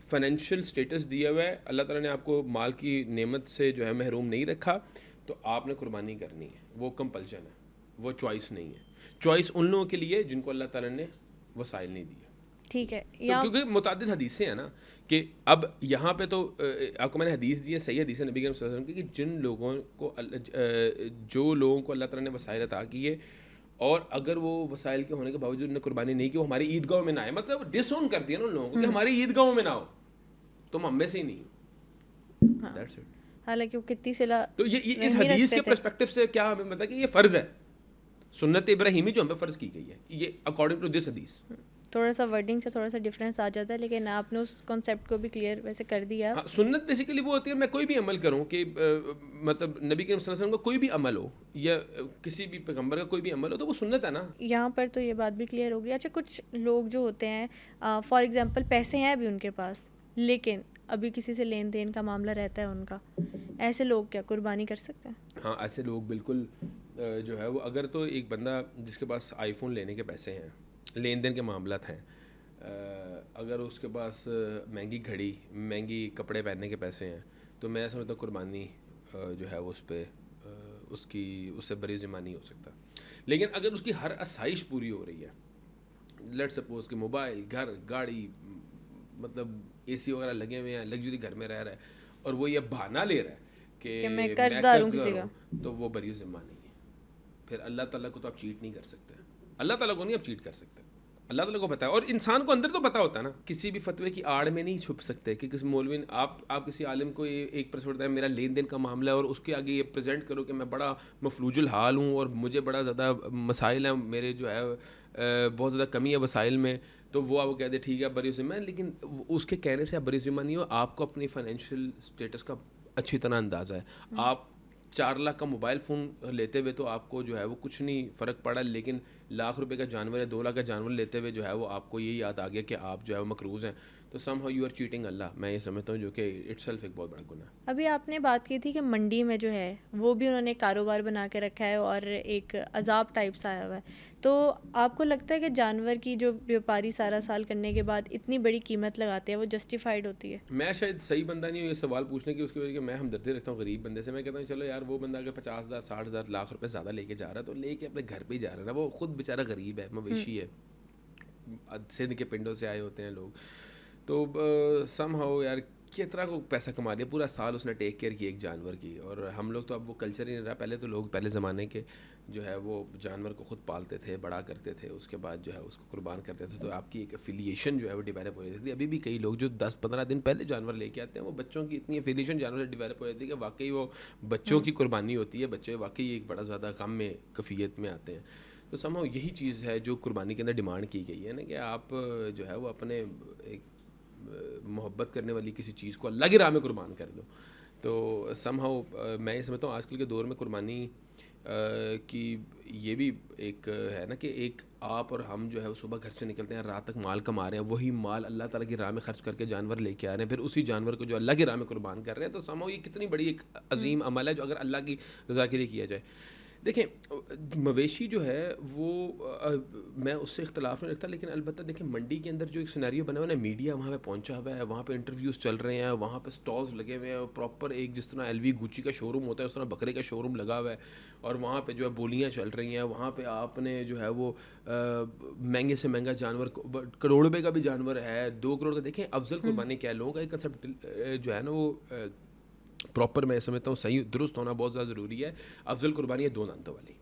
فائنینشیل اسٹیٹس دیا ہوا ہے, اللہ تعالیٰ نے آپ کو مال کی نعمت سے جو ہے محروم نہیں رکھا, تو آپ نے قربانی کرنی ہے. وہ کمپلشن ہے, وہ چوائس نہیں ہے. چوائس ان لوگوں کے لیے جن کو اللہ تعالیٰ نے وسائل نہیں دیے. ٹھیک ہے, کیونکہ متعدد حدیثیں ہیں نا کہ اب یہاں پہ تو آپ کو میں نے حدیث دی ہے, صحیح حدیث ہے نبی کریم صلی اللہ علیہ وسلم کی, کہ جن لوگوں کو جو لوگوں کو اللہ تعالیٰ نے وسائل عطا کیے اور اگر وہ وسائل کے ہونے کے باوجود انہیں قربانی نہیں کی, وہ ہماری عیدگاہوں میں نہ آئے, مطلب ڈس اون کر دیا نا ان لوگوں کو کہ ہماری عیدگاہوں میں نہ ہو, تم ہم میں سے ہی نہیں ہو. That's it. حالانکہ وہ کتنی صلاح. تو یہ اس حدیث کے پرسپیکٹو سے کیا ہمیں مطلب کہ یہ فرض ہے, سنت ابراہیمی جو ہم پہ فرض کی گئی ہے, یہ اکارڈنگ ٹو دس حدیث. تھوڑا سا ورڈنگ سے تھوڑا سا ڈفرینس آ جاتا ہے, لیکن آپ نے اس کانسیپٹ کو بھی کلیئر ویسے کر دیا. سنت بیسیکلی وہ ہوتی ہے میں کوئی بھی عمل کروں کہ مطلب نبی کریم صلی اللہ علیہ وسلم کا کوئی بھی عمل ہو یا کسی بھی پیغمبر کا کوئی بھی عمل ہو تو وہ سنت ہے نا. یہاں پر تو یہ بات بھی کلیئر ہو گئی. اچھا, کچھ لوگ جو ہوتے ہیں فار ایگزامپل پیسے ہیں ابھی ان کے پاس, لیکن ابھی کسی سے لین دین کا معاملہ رہتا ہے ان کا, ایسے لوگ کیا قربانی کر سکتے ہیں؟ ہاں ایسے لوگ بالکل جو ہے وہ, اگر تو ایک بندہ جس کے پاس آئی فون لینے کے پیسے ہیں, لین دین کے معاملات ہیں, اگر اس کے پاس مہنگی گھڑی, مہنگی کپڑے پہننے کے پیسے ہیں, تو میں سمجھتا ہوں قربانی جو ہے وہ اس پہ اس سے بری ذمہ نہیں ہو سکتا. لیکن اگر اس کی ہر آسائش پوری ہو رہی ہے, لیٹ سپوز کہ موبائل, گھر, گاڑی, مطلب اے سی وغیرہ لگے ہوئے ہیں, لگژری گھر میں رہ رہا ہے, اور وہ یہ بہانہ لے رہا ہے کہ میں قرض دار ہوں کسی کا, تو وہ بری ذمہ نہیں ہے. پھر اللہ تعالیٰ کو تو آپ چیٹ نہیں کر سکتے, اللہ تعالیٰ کو نہیں آپ چیٹ کر سکتے. اللہ تعالیٰ کو پتہ ہے. اور انسان کو اندر تو پتہ ہوتا ہے نا, کسی بھی فتوے کی آڑ میں نہیں چھپ سکتے کہ کسی مولوی نے آپ کسی عالم کو ایک پرسنٹ ہے میرا لین دین کا معاملہ ہے اور اس کے آگے یہ پریزنٹ کرو کہ میں بڑا مفلوج الحال ہوں اور مجھے بڑا زیادہ مسائل ہیں, میرے جو ہے بہت زیادہ کمی ہے وسائل میں, تو وہ آپ کو کہتے ہیں ٹھیک ہے بری ذمہ, لیکن اس کے کہنے سے آپ بری ذمہ نہیں ہو. آپ کو اپنی فائنینشیل اسٹیٹس کا اچھی طرح اندازہ ہے. آپ 4 لاکھ کا موبائل فون لیتے ہوئے تو آپ کو جو ہے وہ کچھ نہیں فرق پڑا, لیکن لاکھ روپے کا جانور ہے 2 لاکھ کا جانور لیتے ہوئے جو ہے وہ آپ کو یہ یاد آ گیا کہ آپ جو ہے وہ مقروض ہیں, تو somehow you are cheating Allah. میں یہ سمجھتا ہوں جو کہ اٹ سیلف ایک بہت بڑا گناہ ہے. ابھی آپ نے بات کی تھی کہ منڈی میں جو ہے وہ بھی انہوں نے کاروبار بنا کے رکھا ہے اور ایک عذاب ٹائپ سا آیا ہوا ہے, تو آپ کو لگتا ہے کہ جانور کی جو بیوپاری سارا سال کرنے کے بعد اتنی بڑی قیمت لگاتے ہیں وہ جسٹیفائڈ ہوتی ہے؟ میں شاید صحیح بندہ نہیں ہوں یہ سوال پوچھنے کی, اس کی وجہ کہ میں ہمدردی رکھتا ہوں غریب بندے سے. میں کہتا ہوں چلو یار وہ بندہ اگر 50,000 60,000 لاکھ روپے زیادہ لے کے جا رہا ہے تو لے کے اپنے گھر پہ ہی جا رہا ہے نا, وہ خود بیچارہ غریب ہے, مویشی ہے, سندھ کے پنڈوں سے آئے ہوتے ہیں لوگ, تو سم ہاؤ یار کتنا کو پیسہ کما لیا, پورا سال اس نے ٹیک کیئر کی ایک جانور کی. اور ہم لوگ تو اب وہ کلچر ہی نہیں رہا. پہلے تو لوگ پہلے زمانے کے جو ہے وہ جانور کو خود پالتے تھے, بڑا کرتے تھے, اس کے بعد جو ہے اس کو قربان کرتے تھے, تو آپ کی ایک افیلیشن جو ہے وہ ڈیولپ ہو جاتی تھی. ابھی بھی کئی لوگ جو 10-15 دن پہلے جانور لے کے آتے ہیں وہ بچوں کی اتنی افیلیشن جانور سے ڈیولپ ہو جاتی ہے کہ واقعی وہ بچوں کی قربانی ہوتی ہے, بچے واقعی ایک بڑا زیادہ غم میں کفیت میں آتے ہیں. تو سمجھو یہی چیز ہے جو قربانی کے اندر ڈیمانڈ کی گئی ہے نا, کہ آپ جو ہے وہ اپنے ایک محبت کرنے والی کسی چیز کو اللہ کی راہ میں قربان کر دو. تو سم ہاؤ میں یہ سمجھتا ہوں آج کل کے دور میں قربانی کی یہ بھی ایک ہے نا کہ ایک آپ اور ہم جو ہے وہ صبح گھر سے نکلتے ہیں, رات تک مال کما رہے ہیں, وہی مال اللہ تعالیٰ کی راہ میں خرچ کر کے جانور لے کے آ رہے ہیں, پھر اسی جانور کو جو اللہ کی راہ میں قربان کر رہے ہیں. تو سم ہاؤ یہ کتنی بڑی ایک عظیم عمل ہے جو اگر اللہ کی رضا کے لیے کیا جائے. دیکھیں مویشی جو ہے وہ میں اس سے اختلاف نہیں رکھتا, لیکن البتہ دیکھیں منڈی کے اندر جو ایک سینیریو بنا ہوا ہے نا, میڈیا وہاں پہ پہنچا ہوا ہے, وہاں پہ انٹرویوز چل رہے ہیں, وہاں پہ سٹالز لگے ہوئے ہیں, پراپر ایک جس طرح LV گوچی کا شو روم ہوتا ہے اس طرح بکرے کا شو روم لگا ہوا ہے, اور وہاں پہ جو ہے بولیاں چل رہی ہیں, وہاں پہ آپ نے جو ہے وہ مہنگے سے مہنگا جانور, کروڑ روپے کا بھی جانور ہے, 2 کروڑ کا. دیکھیں افضل قربانی کیا ہے, لوگوں کا ایک کنسیپٹ جو ہے نا وہ پراپر میں سمجھتا ہوں صحیح درست ہونا بہت زیادہ ضروری ہے. افضل قربانی ہے 2 دانتوں والی,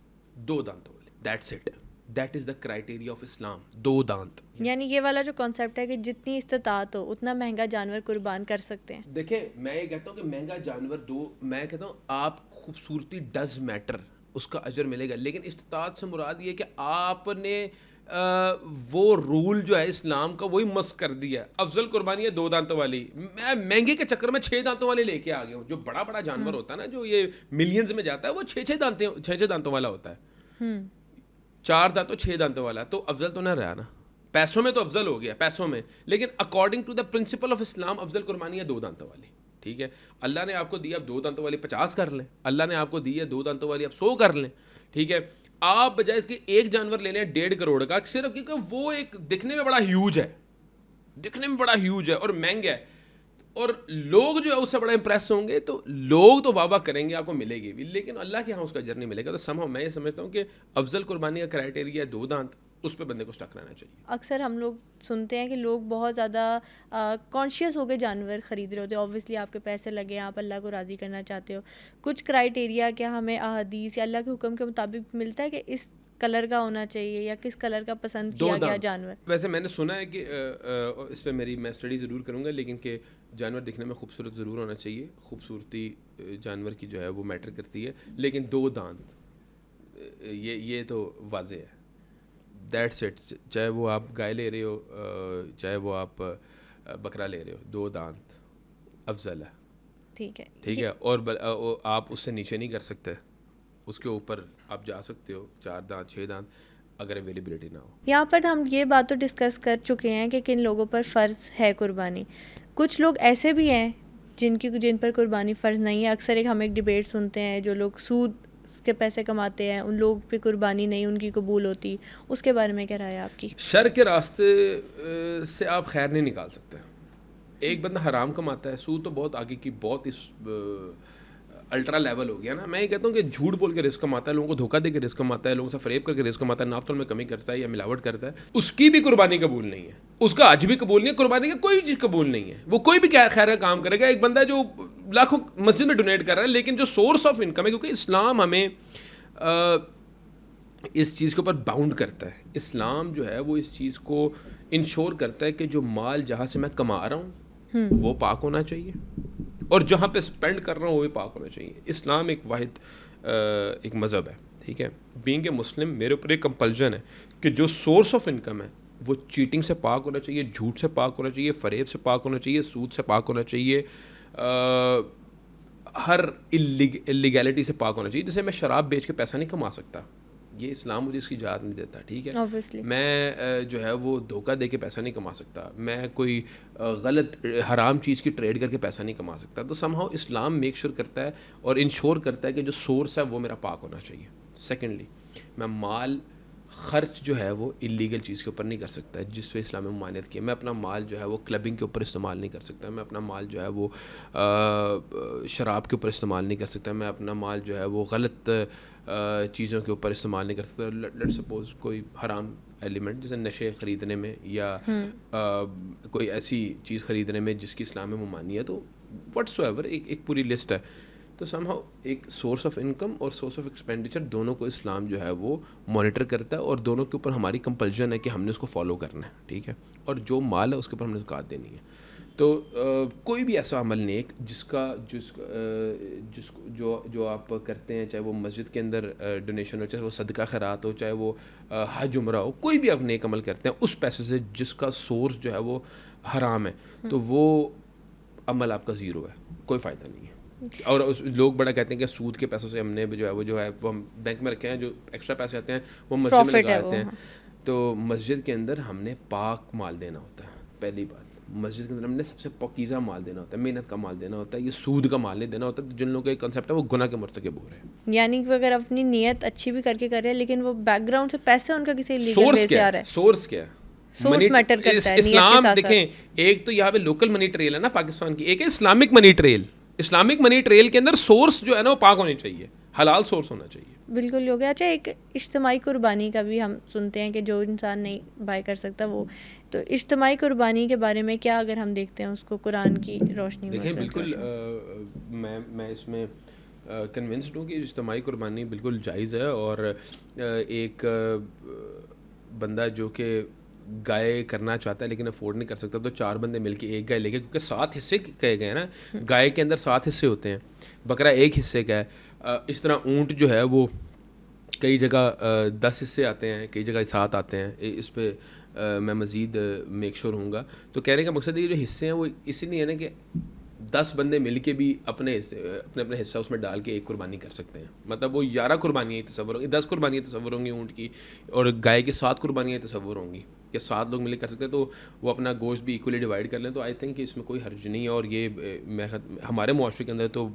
2 دانتوں والی, that's it, that is the criteria of Islam, 2 دانت. یعنی یہ والا جو کانسیپٹ ہے کہ جتنی استطاعت ہو اتنا مہنگا جانور قربان کر سکتے ہیں. دیکھیں میں یہ کہتا ہوں کہ مہنگا جانور میں کہتا ہوں آپ خوبصورتی ڈز میٹر, اس کا اجر ملے گا, لیکن استطاعت سے مراد یہ کہ آپ نے وہ رول جو ہے اسلام کا وہی مسخ کر دیا ہے. افضل قربانی ہے 2 دانتوں والی. میں مہنگے کے چکر میں 6 دانتوں والے لے کے آ گیا ہوں. جو بڑا بڑا جانور ہوتا ہے نا جو یہ ملینز میں جاتا ہے وہ 6 دانتوں والا ہوتا ہے, 4 دانتوں 6 دانتوں والا. تو افضل تو نہ رہا نا, پیسوں میں تو افضل ہو گیا پیسوں میں, لیکن according to the principle of Islam افضل قربانی ہے 2 دانتوں والی. ٹھیک ہے, اللہ نے آپ کو دیا, اب 2 دانتوں والی 50 کر لیں, اللہ نے آپ کو دی ہے 2 دانتوں والی آپ 100 کر لیں. ٹھیک ہے, آپ بجائے اس کے ایک جانور لے لیں 1.5 کروڑ کا, صرف کیونکہ وہ ایک دکھنے میں بڑا ہیوج ہے, دکھنے میں بڑا ہیوج ہے اور مہنگا ہے, اور لوگ جو ہے اس سے بڑا امپریس ہوں گے, تو لوگ تو واہ واہ کریں گے, آپ کو ملے گی بھی, لیکن اللہ کے ہاں اس کا اجر نہیں ملے گا. تو سمہاؤ میں یہ سمجھتا ہوں کہ افضل قربانی کا کرائٹیریا 2 دانت, اس پہ بندے کو سٹک رہنا چاہیے. اکثر ہم لوگ سنتے ہیں کہ لوگ بہت زیادہ کانشیس ہو کے جانور خرید رہے ہوتے ہیں. اوبویسلی آپ کے پیسے لگے ہیں, آپ اللہ کو راضی کرنا چاہتے ہو. کچھ کرائٹیریا کیا ہمیں احادیث یا اللہ کے حکم کے مطابق ملتا ہے کہ اس کلر کا ہونا چاہیے یا کس کلر کا پسند کیا گیا جانور؟ ویسے میں نے سنا ہے کہ اس پہ میں اسٹڈی ضرور کروں گا, لیکن کہ جانور دکھنے میں خوبصورت ضرور ہونا چاہیے. خوبصورتی جانور کی جو ہے وہ میٹر کرتی ہے, لیکن 2 دانت یہ تو واضح ہے. That's it. چاہے وہ آپ گائے لے رہے ہو, چاہے وہ آپ بکرا لے رہے ہو, 2 دانت افضل ہے. ٹھیک ہے, ٹھیک ہے, اور آپ اس سے نیچے نہیں کر سکتے, اس کے اوپر آپ جا سکتے ہو 4 دانت 6 دانت اگر اویلیبلٹی نہ ہو. یہاں پر ہم یہ بات تو ڈسکس کر چکے ہیں کہ کن لوگوں پر فرض ہے قربانی. کچھ لوگ ایسے بھی ہیں جن پر قربانی فرض نہیں ہے. اکثر ہم ایک ڈیبیٹ سنتے ہیں, جو لوگ سود کے پیسے کماتے ہیں ان لوگ پہ قربانی نہیں ان کی قبول ہوتی. اس کے بارے میں کیا رائے آپ کی؟ شر کے راستے سے آپ خیر نہیں نکال سکتے. ایک بندہ حرام کماتا ہے, سود تو بہت آگے کی بہت الٹرا لیول ہو گیا نا. میں یہ کہتا ہوں کہ جھوٹ بول کے رزق کماتا ہے, لوگوں کو دھوکہ دے کے رزق کماتا ہے, لوگوں سے فریب کر کے رزق کماتا ہے, ناپ تول میں کمی کرتا ہے یا ملاوٹ کرتا ہے, اس کی بھی قربانی قبول نہیں ہے, اس کا حج بھی قبول نہیں ہے, قربانی کا کوئی چیز قبول نہیں ہے. وہ کوئی بھی خیر کا کام کرے گا. ایک بندہ جو لاکھوں مسجد میں ڈونیٹ کر رہا ہے, لیکن جو سورس آف انکم ہے, کیونکہ اسلام ہمیں اس چیز کے اوپر باؤنڈ کرتا ہے. اسلام جو ہے وہ اس چیز کو انشور کرتا ہے کہ جو مال جہاں سے میں کما رہا ہوں وہ پاک ہونا چاہیے, اور جہاں پہ اسپینڈ کر رہا ہوں وہ بھی پاک ہونا چاہیے. اسلام ایک واحد ایک مذہب ہے, ٹھیک ہے. بینگ اے مسلم میرے اوپر ایک کمپلژن ہے کہ جو سورس آف انکم ہے وہ چیٹنگ سے پاک ہونا چاہیے, جھوٹ سے پاک ہونا چاہیے, فریب سے پاک ہونا چاہیے, سود سے پاک ہونا چاہیے, ہر اللیگیلٹی سے پاک ہونا چاہیے. جیسے میں شراب بیچ کے پیسہ نہیں کما سکتا, یہ اسلام مجھے اس کی اجازت نہیں دیتا, ٹھیک ہے. Obviously. میں جو ہے وہ دھوکہ دے کے پیسہ نہیں کما سکتا, میں کوئی غلط حرام چیز کی ٹریڈ کر کے پیسہ نہیں کما سکتا. تو some how Islam make sure کرتا ہے اور انشور کرتا ہے کہ جو سورس ہے وہ میرا پاک ہونا چاہیے. سیکنڈلی, میں مال خرچ جو ہے وہ اللیگل چیز کے اوپر نہیں کر سکتا جس پہ اسلام نے ممانعت کی ہے. میں اپنا مال جو ہے وہ کلبنگ کے اوپر استعمال نہیں کر سکتا, میں اپنا مال جو ہے وہ شراب کے اوپر استعمال نہیں کر سکتا, میں اپنا مال جو ہے وہ غلط چیزوں کے اوپر استعمال نہیں کر سکتا. لیٹ سپوز کوئی حرام ایلیمنٹ جیسے نشے خریدنے میں یا کوئی ایسی چیز خریدنے میں جس کی اسلام میں ممانعت ہے, تو واٹس سو ایور ایک پوری لسٹ ہے. تو سم ہاؤ ایک سورس آف انکم اور سورس آف ایکسپینڈیچر دونوں کو اسلام جو ہے وہ مانیٹر کرتا ہے, اور دونوں کے اوپر ہماری کمپلژن ہے کہ ہم نے اس کو فالو کرنا ہے, ٹھیک ہے. اور جو مال ہے اس کے اوپر ہم نے زکوٰۃ دینی ہے. تو کوئی بھی ایسا عمل نیک جو آپ کرتے ہیں, چاہے وہ مسجد کے اندر ڈونیشن ہو, چاہے وہ صدقہ خیرات ہو, چاہے وہ حج عمرہ ہو, کوئی بھی آپ نیک عمل کرتے ہیں اس پیسے سے جس کا سورس جو ہے وہ حرام ہے, تو وہ عمل آپ کا زیرو ہے, کوئی فائدہ نہیں ہے. اور لوگ بڑا کہتے ہیں کہ سود کے پیسوں سے ہم نے جو ہے وہ ہم بینک میں رکھے ہیں, جو ایکسٹرا پیسے آتے ہیں وہ مسجد میں لگاتے ہیں. تو مسجد کے اندر ہم نے پاک مال دینا ہوتا ہے. پہلی بات, مسجد کے اندر ہم نے سب سے پاکیزہ مال دینا ہوتا ہے, محنت کا مال دینا ہوتا ہے, یہ سود کا مال نہیں دینا ہوتا. جن لوگوں کا ایک کنسیپٹ ہے وہ گناہ کے مرتکب ہو رہے ہیں. یعنی کہ اگر اپنی نیت اچھی بھی کر کے کرے لیکن وہ بیک گراؤنڈ سے پیسے ان کا کسی لیگل وے سے آ رہا ہے, سورس کیا ہے, سورس میٹر کرتا ہے. اسلام دیکھیں, ایک تو یہاں پہ لوکل منی ٹریل ہے نا پاکستان کی, ایک ہے Islamic money trail. Islamic money trail کے اندر سورس جو ہے نا وہ پاک ہونی چاہیے, حلال سورس ہونا چاہیے. بالکل ہو گیا. اچھا, ایک اجتماعی قربانی کا بھی ہم سنتے ہیں کہ جو انسان نہیں بائی کر سکتا وہ, تو اجتماعی قربانی کے بارے میں کیا اگر ہم دیکھتے ہیں اس کو قرآن کی روشنی میں؟ دیکھیں بالکل میں اس میں کنونسڈ ہوں کہ اجتماعی قربانی بالکل جائز ہے. اور ایک بندہ جو کہ گائے کرنا چاہتا ہے لیکن افورڈ نہیں کر سکتا, تو 4 بندے مل کے ایک گائے لے گئے, کیونکہ 7 حصے کہے گئے ہیں نا, گائے کے اندر 7 حصے ہوتے ہیں, بکرا 1 حصے کا ہے. اس طرح اونٹ جو ہے وہ کئی جگہ 10 حصے آتے ہیں, کئی جگہ 7 آتے ہیں. اس پہ میں مزید میک شور ہوں گا. تو کہنے کا مقصد یہ جو حصے ہیں وہ اسی لیے ہے نا کہ 10 بندے مل کے بھی اپنے حصہ اس میں ڈال کے ایک قربانی کر سکتے ہیں. مطلب وہ 11 قربانیاں تصور ہوں گی, 10 قربانیاں تصور ہوں گی اونٹ کی, اور گائے کی 7 قربانیاں تصور ہوں گی کہ 7 لوگ مل کے کر سکتے ہیں. تو وہ اپنا گوشت بھی ایکولی ڈیوائڈ کر لیں. تو آئی تھنک کہ اس میں کوئی حرج نہیں ہے. اور یہ ہمارے معاشرے کے اندر تو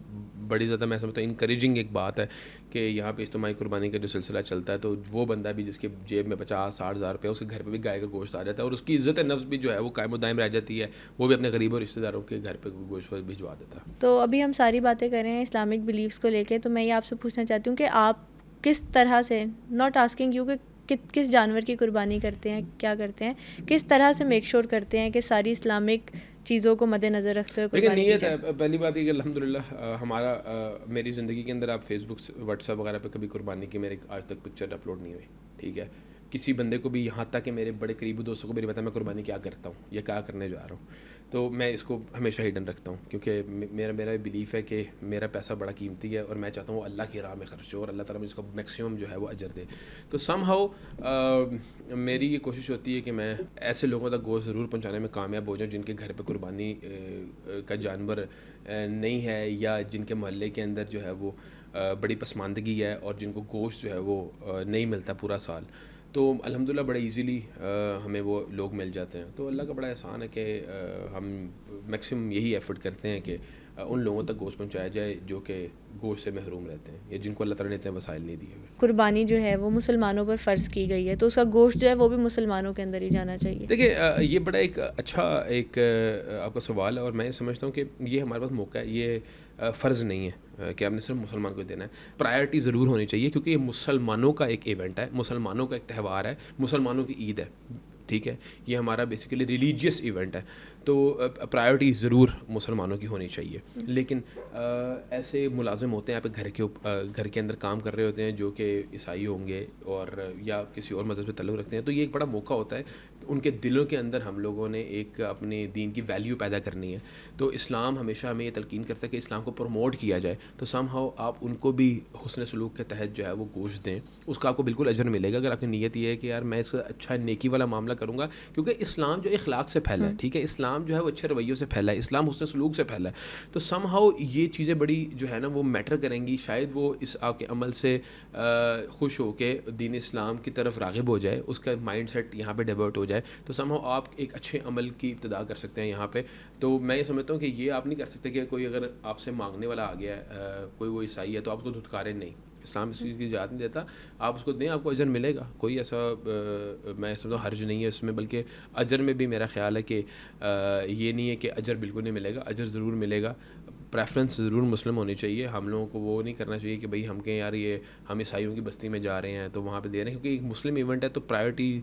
بڑی زیادہ میں سمجھتا ہوں انکریجنگ ایک بات ہے کہ یہاں پہ اجتماعی قربانی کا جو سلسلہ چلتا ہے, تو وہ بندہ بھی جس کے جیب میں 50-60 ہزار روپے, اس کے گھر پہ بھی گائے کا گوشت آ جاتا ہے, اور اس کی عزت نفس بھی جو ہے وہ قائم و دائم رہ جاتی ہے, وہ بھی اپنے غریب اور رشتہ داروں کے گھر پہ گوشت بھجوا دیتا ہے. تو ابھی ہم ساری باتیں کر رہے ہیں اسلامک بلیفس کو لے کے, تو میں یہ آپ سے پوچھنا چاہتی ہوں کہ آپ کس طرح سے, ناٹ آسکنگ یو کہ کس جانور کی قربانی کرتے ہیں, کیا کرتے ہیں, کس طرح سے میک شور کرتے ہیں کہ ساری اسلامک چیزوں کو مد نظر رکھتے ہوئے لیکن قربانی نیت کی ہے. جائے؟ پہلی بات یہ کہ الحمدللہ میری زندگی کے اندر آپ فیس بک واٹس ایپ وغیرہ پہ کبھی قربانی کی میرے آج تک پکچر اپلوڈ نہیں ہوئی, ٹھیک ہے. کسی بندے کو بھی, یہاں تک کہ میرے بڑے قریبی دوستوں کو بھی نہیں پتا میں قربانی کیا کرتا ہوں یا کیا کرنے جا رہا ہوں. تو میں اس کو ہمیشہ ہڈن رکھتا ہوں, کیونکہ میرا بلیف ہے کہ میرا پیسہ بڑا قیمتی ہے, اور میں چاہتا ہوں وہ اللہ کی راہ میں خرچ ہو, اور اللہ تعالیٰ مجھے اس کو میکسیمم جو ہے وہ اجر دے. تو سم ہاؤ میری یہ کوشش ہوتی ہے کہ میں ایسے لوگوں تک گوشت ضرور پہنچانے میں کامیاب ہو جاؤں جن کے گھر پہ قربانی کا جانور نہیں ہے, یا جن کے محلے کے اندر جو ہے وہ بڑی پسماندگی ہے, اور جن کو گوشت جو ہے وہ نہیں ملتا پورا سال. تو الحمدللہ بڑے ایزیلی ہمیں وہ لوگ مل جاتے ہیں. تو اللہ کا بڑا احسان ہے کہ ہم میکسیمم یہی ایفرٹ کرتے ہیں کہ ان لوگوں تک گوشت پہنچایا جائے جو کہ گوشت سے محروم رہتے ہیں, یا جن کو اللہ تعالیٰ نے اتنے وسائل نہیں دیے ہوئے. قربانی جو ہے وہ مسلمانوں پر فرض کی گئی ہے, تو اس کا گوشت جو ہے وہ بھی مسلمانوں کے اندر ہی جانا چاہیے. دیکھیں یہ بڑا ایک اچھا ایک آپ کا سوال ہے, اور میں سمجھتا ہوں کہ یہ ہمارے پاس موقع ہے, یہ فرض نہیں ہے کہ آپ نے صرف مسلمان کو دینا ہے. پرائرٹی ضرور ہونی چاہیے, کیونکہ یہ مسلمانوں کا ایک ایونٹ ہے, مسلمانوں کا ایک تہوار ہے, مسلمانوں کی عید ہے. ٹھیک ہے, یہ ہمارا بیسیکلی ریلیجیس ایونٹ ہے, تو پرائیورٹی ضرور مسلمانوں کی ہونی چاہیے. لیکن ایسے ملازم ہوتے ہیں یہاں پہ گھر کے اندر کام کر رہے ہوتے ہیں جو کہ عیسائی ہوں گے اور یا کسی اور مذہب سے تعلق رکھتے ہیں, تو یہ ایک بڑا موقع ہوتا ہے ان کے دلوں کے اندر ہم لوگوں نے ایک اپنے دین کی ویلیو پیدا کرنی ہے. تو اسلام ہمیشہ ہمیں یہ تلقین کرتا ہے کہ اسلام کو پروموٹ کیا جائے, تو سم ہاؤ آپ ان کو بھی حسن سلوک کے تحت جو ہے وہ گوشت دیں, اس کا آپ کو بالکل اجر ملے گا اگر آپ کی نیت یہ ہے کہ یار میں اس کا اچھا نیکی والا معاملہ کروں گا, کیونکہ اسلام جو اخلاق سے پھیلا ہے, ٹھیک ہے, اسلام جو ہے وہ اچھے رویوں سے پھیلا ہے, اسلام حسن سلوک سے پھیلا ہے. تو سم ہاؤ یہ چیزیں بڑی جو ہے نا وہ میٹر کریں گی, شاید وہ اس آپ کے عمل سے خوش ہو کے دین اسلام کی طرف راغب ہو جائے, اس کا مائنڈ سیٹ یہاں پہ ڈیورٹ ہو جائے, تو سم ہاؤ آپ ایک اچھے عمل کی ابتدا کر سکتے ہیں یہاں پہ. تو میں یہ سمجھتا ہوں کہ یہ آپ نہیں کر سکتے کہ کوئی اگر آپ سے مانگنے والا آ گیا ہے, کوئی وہ عیسائی ہے, تو آپ کو دھتکاریں. نہیں, اسلام اس چیز کی اجازت نہیں دیتا, آپ اس کو دیں, آپ کو اجر ملے گا. کوئی ایسا میں سمجھتا ہوں حرج نہیں ہے اس میں, بلکہ اجر میں بھی میرا خیال ہے کہ یہ نہیں ہے کہ اجر بالکل نہیں ملے گا, اجر ضرور ملے گا. پریفرنس ضرور مسلم ہونی چاہیے. ہم لوگوں کو وہ نہیں کرنا چاہیے کہ بھائی ہم کہیں یار یہ ہم عیسائیوں کی بستی میں جا رہے ہیں تو وہاں پہ دے رہے ہیں, کیونکہ ایک مسلم ایونٹ ہے تو پرائیورٹی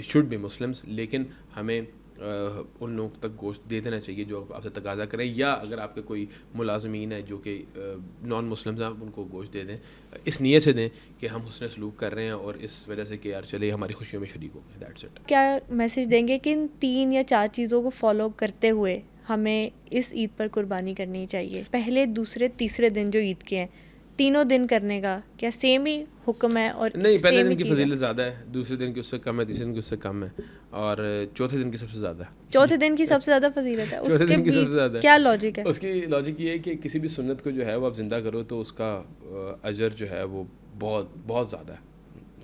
شوڈ بی مسلمس. لیکن ہمیں ان لوگوں تک گوشت دے دینا چاہیے جو آپ سے تقاضا کریں, یا اگر آپ کے کوئی ملازمین ہیں جو کہ نان مسلمز ہیں, آپ ان کو گوشت دے دیں, اس نیت سے دیں کہ ہم حسن سلوک کر رہے ہیں اور اس وجہ سے کہ یار چلے ہماری خوشیوں میں شریک ہو گئے. That's it. کیا میسج دیں گے کہ ان 3 یا 4 چیزوں کو فالو کرتے ہوئے ہمیں اس عید پر قربانی کرنی چاہیے؟ پہلے, دوسرے, تیسرے دن جو عید کے ہیں, تینوں دن کرنے کا کیا سیم ہی حکم ہے؟ اور نہیں, پہلے دن کی فضیلت زیادہ ہے, دوسرے دن کی اس سے کم ہے, تیسرے دن کی اس سے کم ہے, اور چوتھے دن کی سب سے زیادہ ہے. چوتھے دن کی سب سے زیادہ فضیلت ہے. چوتھے دن کی سب سے زیادہ ہے. کیا لاجک ہے اس کی لاجک یہ ہے کہ کسی بھی سنت کو جو ہے وہ آپ زندہ کرو تو اس کا اجر جو ہے وہ بہت بہت زیادہ ہے.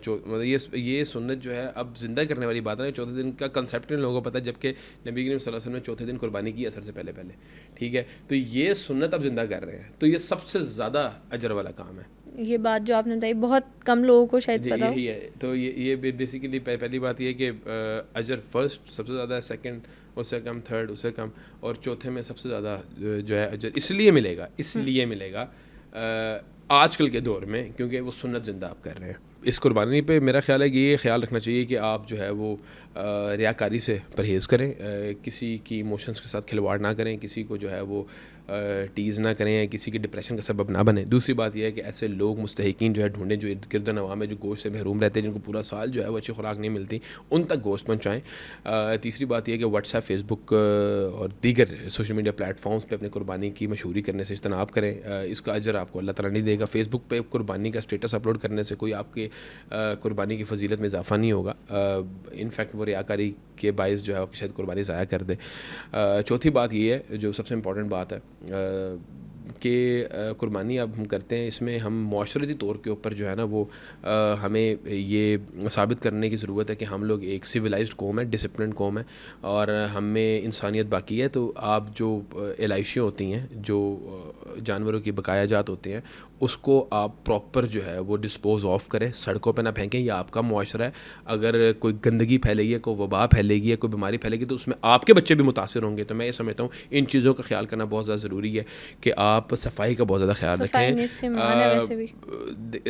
مطلب یہ سنت جو ہے اب زندہ کرنے والی بات ہے. چوتھے دن کا کنسیپٹ ان لوگوں کو پتہ ہے, جبکہ نبی کریم صلی اللہ علیہ وسلم نے چوتھے دن قربانی کی اثر سے پہلے, ٹھیک ہے. تو یہ سنت اب زندہ کر رہے ہیں, تو یہ سب سے زیادہ اجر والا کام ہے. یہ بات جو آپ نے بتائی بہت کم لوگوں کو شاید پتہ ہو. یہی ہے. تو یہ بیسیکلی پہلی بات یہ ہے کہ اجر فرسٹ سب سے زیادہ ہے, سیکنڈ اس سے کم, تھرڈ اس سے کم, اور چوتھے میں سب سے زیادہ جو ہے اجر اس لیے ملے گا آج کل کے دور میں, کیونکہ وہ سنت زندہ آپ کر رہے ہیں. اس قربانی پہ میرا خیال ہے کہ یہ خیال رکھنا چاہیے کہ آپ جو ہے وہ ریاکاری سے پرہیز کریں, کسی کی ایموشنس کے ساتھ کھلواڑ نہ کریں, کسی کو جو ہے وہ ٹیز نہ کریں, کسی کی ڈپریشن کا سبب نہ بنیں. دوسری بات یہ ہے کہ ایسے لوگ مستحقین جو ہے ڈھونڈیں جو ارد گرد نواح میں جو گوشت سے محروم رہتے ہیں, جن کو پورا سال جو ہے وہ اچھی خوراک نہیں ملتی, ان تک گوشت پہنچائیں. تیسری بات یہ ہے کہ واٹس ایپ, فیس بک اور دیگر سوشل میڈیا پلیٹ فارمس پہ اپنے قربانی کی مشہوری کرنے سے اجتناب کریں. اس کا اجر آپ کو اللہ تعالیٰ نہیں دے گا. فیس بک پہ قربانی کا اسٹیٹس اپلوڈ کرنے سے کوئی آپ کے قربانی کی فضیلت میں اضافہ نہیں ہوگا. انفیکٹ وہ ریاکاری کے باعث جو ہے آپ کی شاید قربانی ضائع کر دے. چوتھی بات یہ ہے جو سب سے امپورٹنٹ بات ہے کہ قربانی اب ہم کرتے ہیں, اس میں ہم معاشرتی طور کے اوپر جو ہے نا وہ ہمیں یہ ثابت کرنے کی ضرورت ہے کہ ہم لوگ ایک سویلائزڈ قوم ہے, ڈسپلنڈ قوم ہے, اور ہم میں انسانیت باقی ہے. تو آپ جو علائشیں ہوتی ہیں, جو جانوروں کی بقایا جات ہوتے ہیں, اس کو آپ پراپر جو ہے وہ ڈسپوز آف کریں, سڑکوں پہ نہ پھینکیں. یہ آپ کا معاشرہ ہے, اگر کوئی گندگی پھیلے گی, کوئی وبا پھیلے گی, کوئی بیماری پھیلے گی, تو اس میں آپ کے بچے بھی متاثر ہوں گے. تو میں یہ سمجھتا ہوں ان چیزوں کا خیال کرنا بہت زیادہ ضروری ہے کہ آپ صفائی کا بہت زیادہ خیال رکھیں.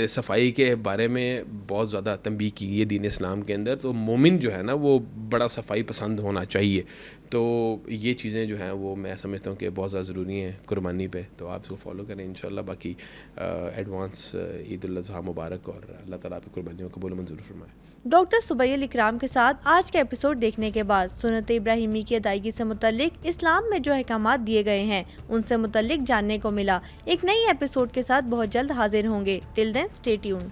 صفائی کے بارے میں بہت زیادہ تنبیہ کی ہے دین اسلام کے اندر. تو مومن جو ہے نا وہ بڑا صفائی پسند ہونا چاہیے. تو یہ چیزیں جو ہیں وہ میں سمجھتا ہوں کہ بہت زیادہ ضروری ہیں قربانی پہ. تو آپ اس کو فالو کریں انشاءاللہ. باقی ایڈوانس عید الاضحیٰ مبارک, اور اللہ تعالیٰ آپ کی قربانیوں کو قبول منظور فرمائے. ڈاکٹر سبیہ الاکرام کے ساتھ آج کا ایپیسوڈ دیکھنے کے بعد سنت ابراہیمی کی ادائیگی سے متعلق اسلام میں جو احکامات دیے گئے ہیں ان سے متعلق جاننے کو ملا. ایک نئی ایپیسوڈ کے ساتھ بہت جلد حاضر ہوں گے. ٹل دین اسٹے ٹیونڈ.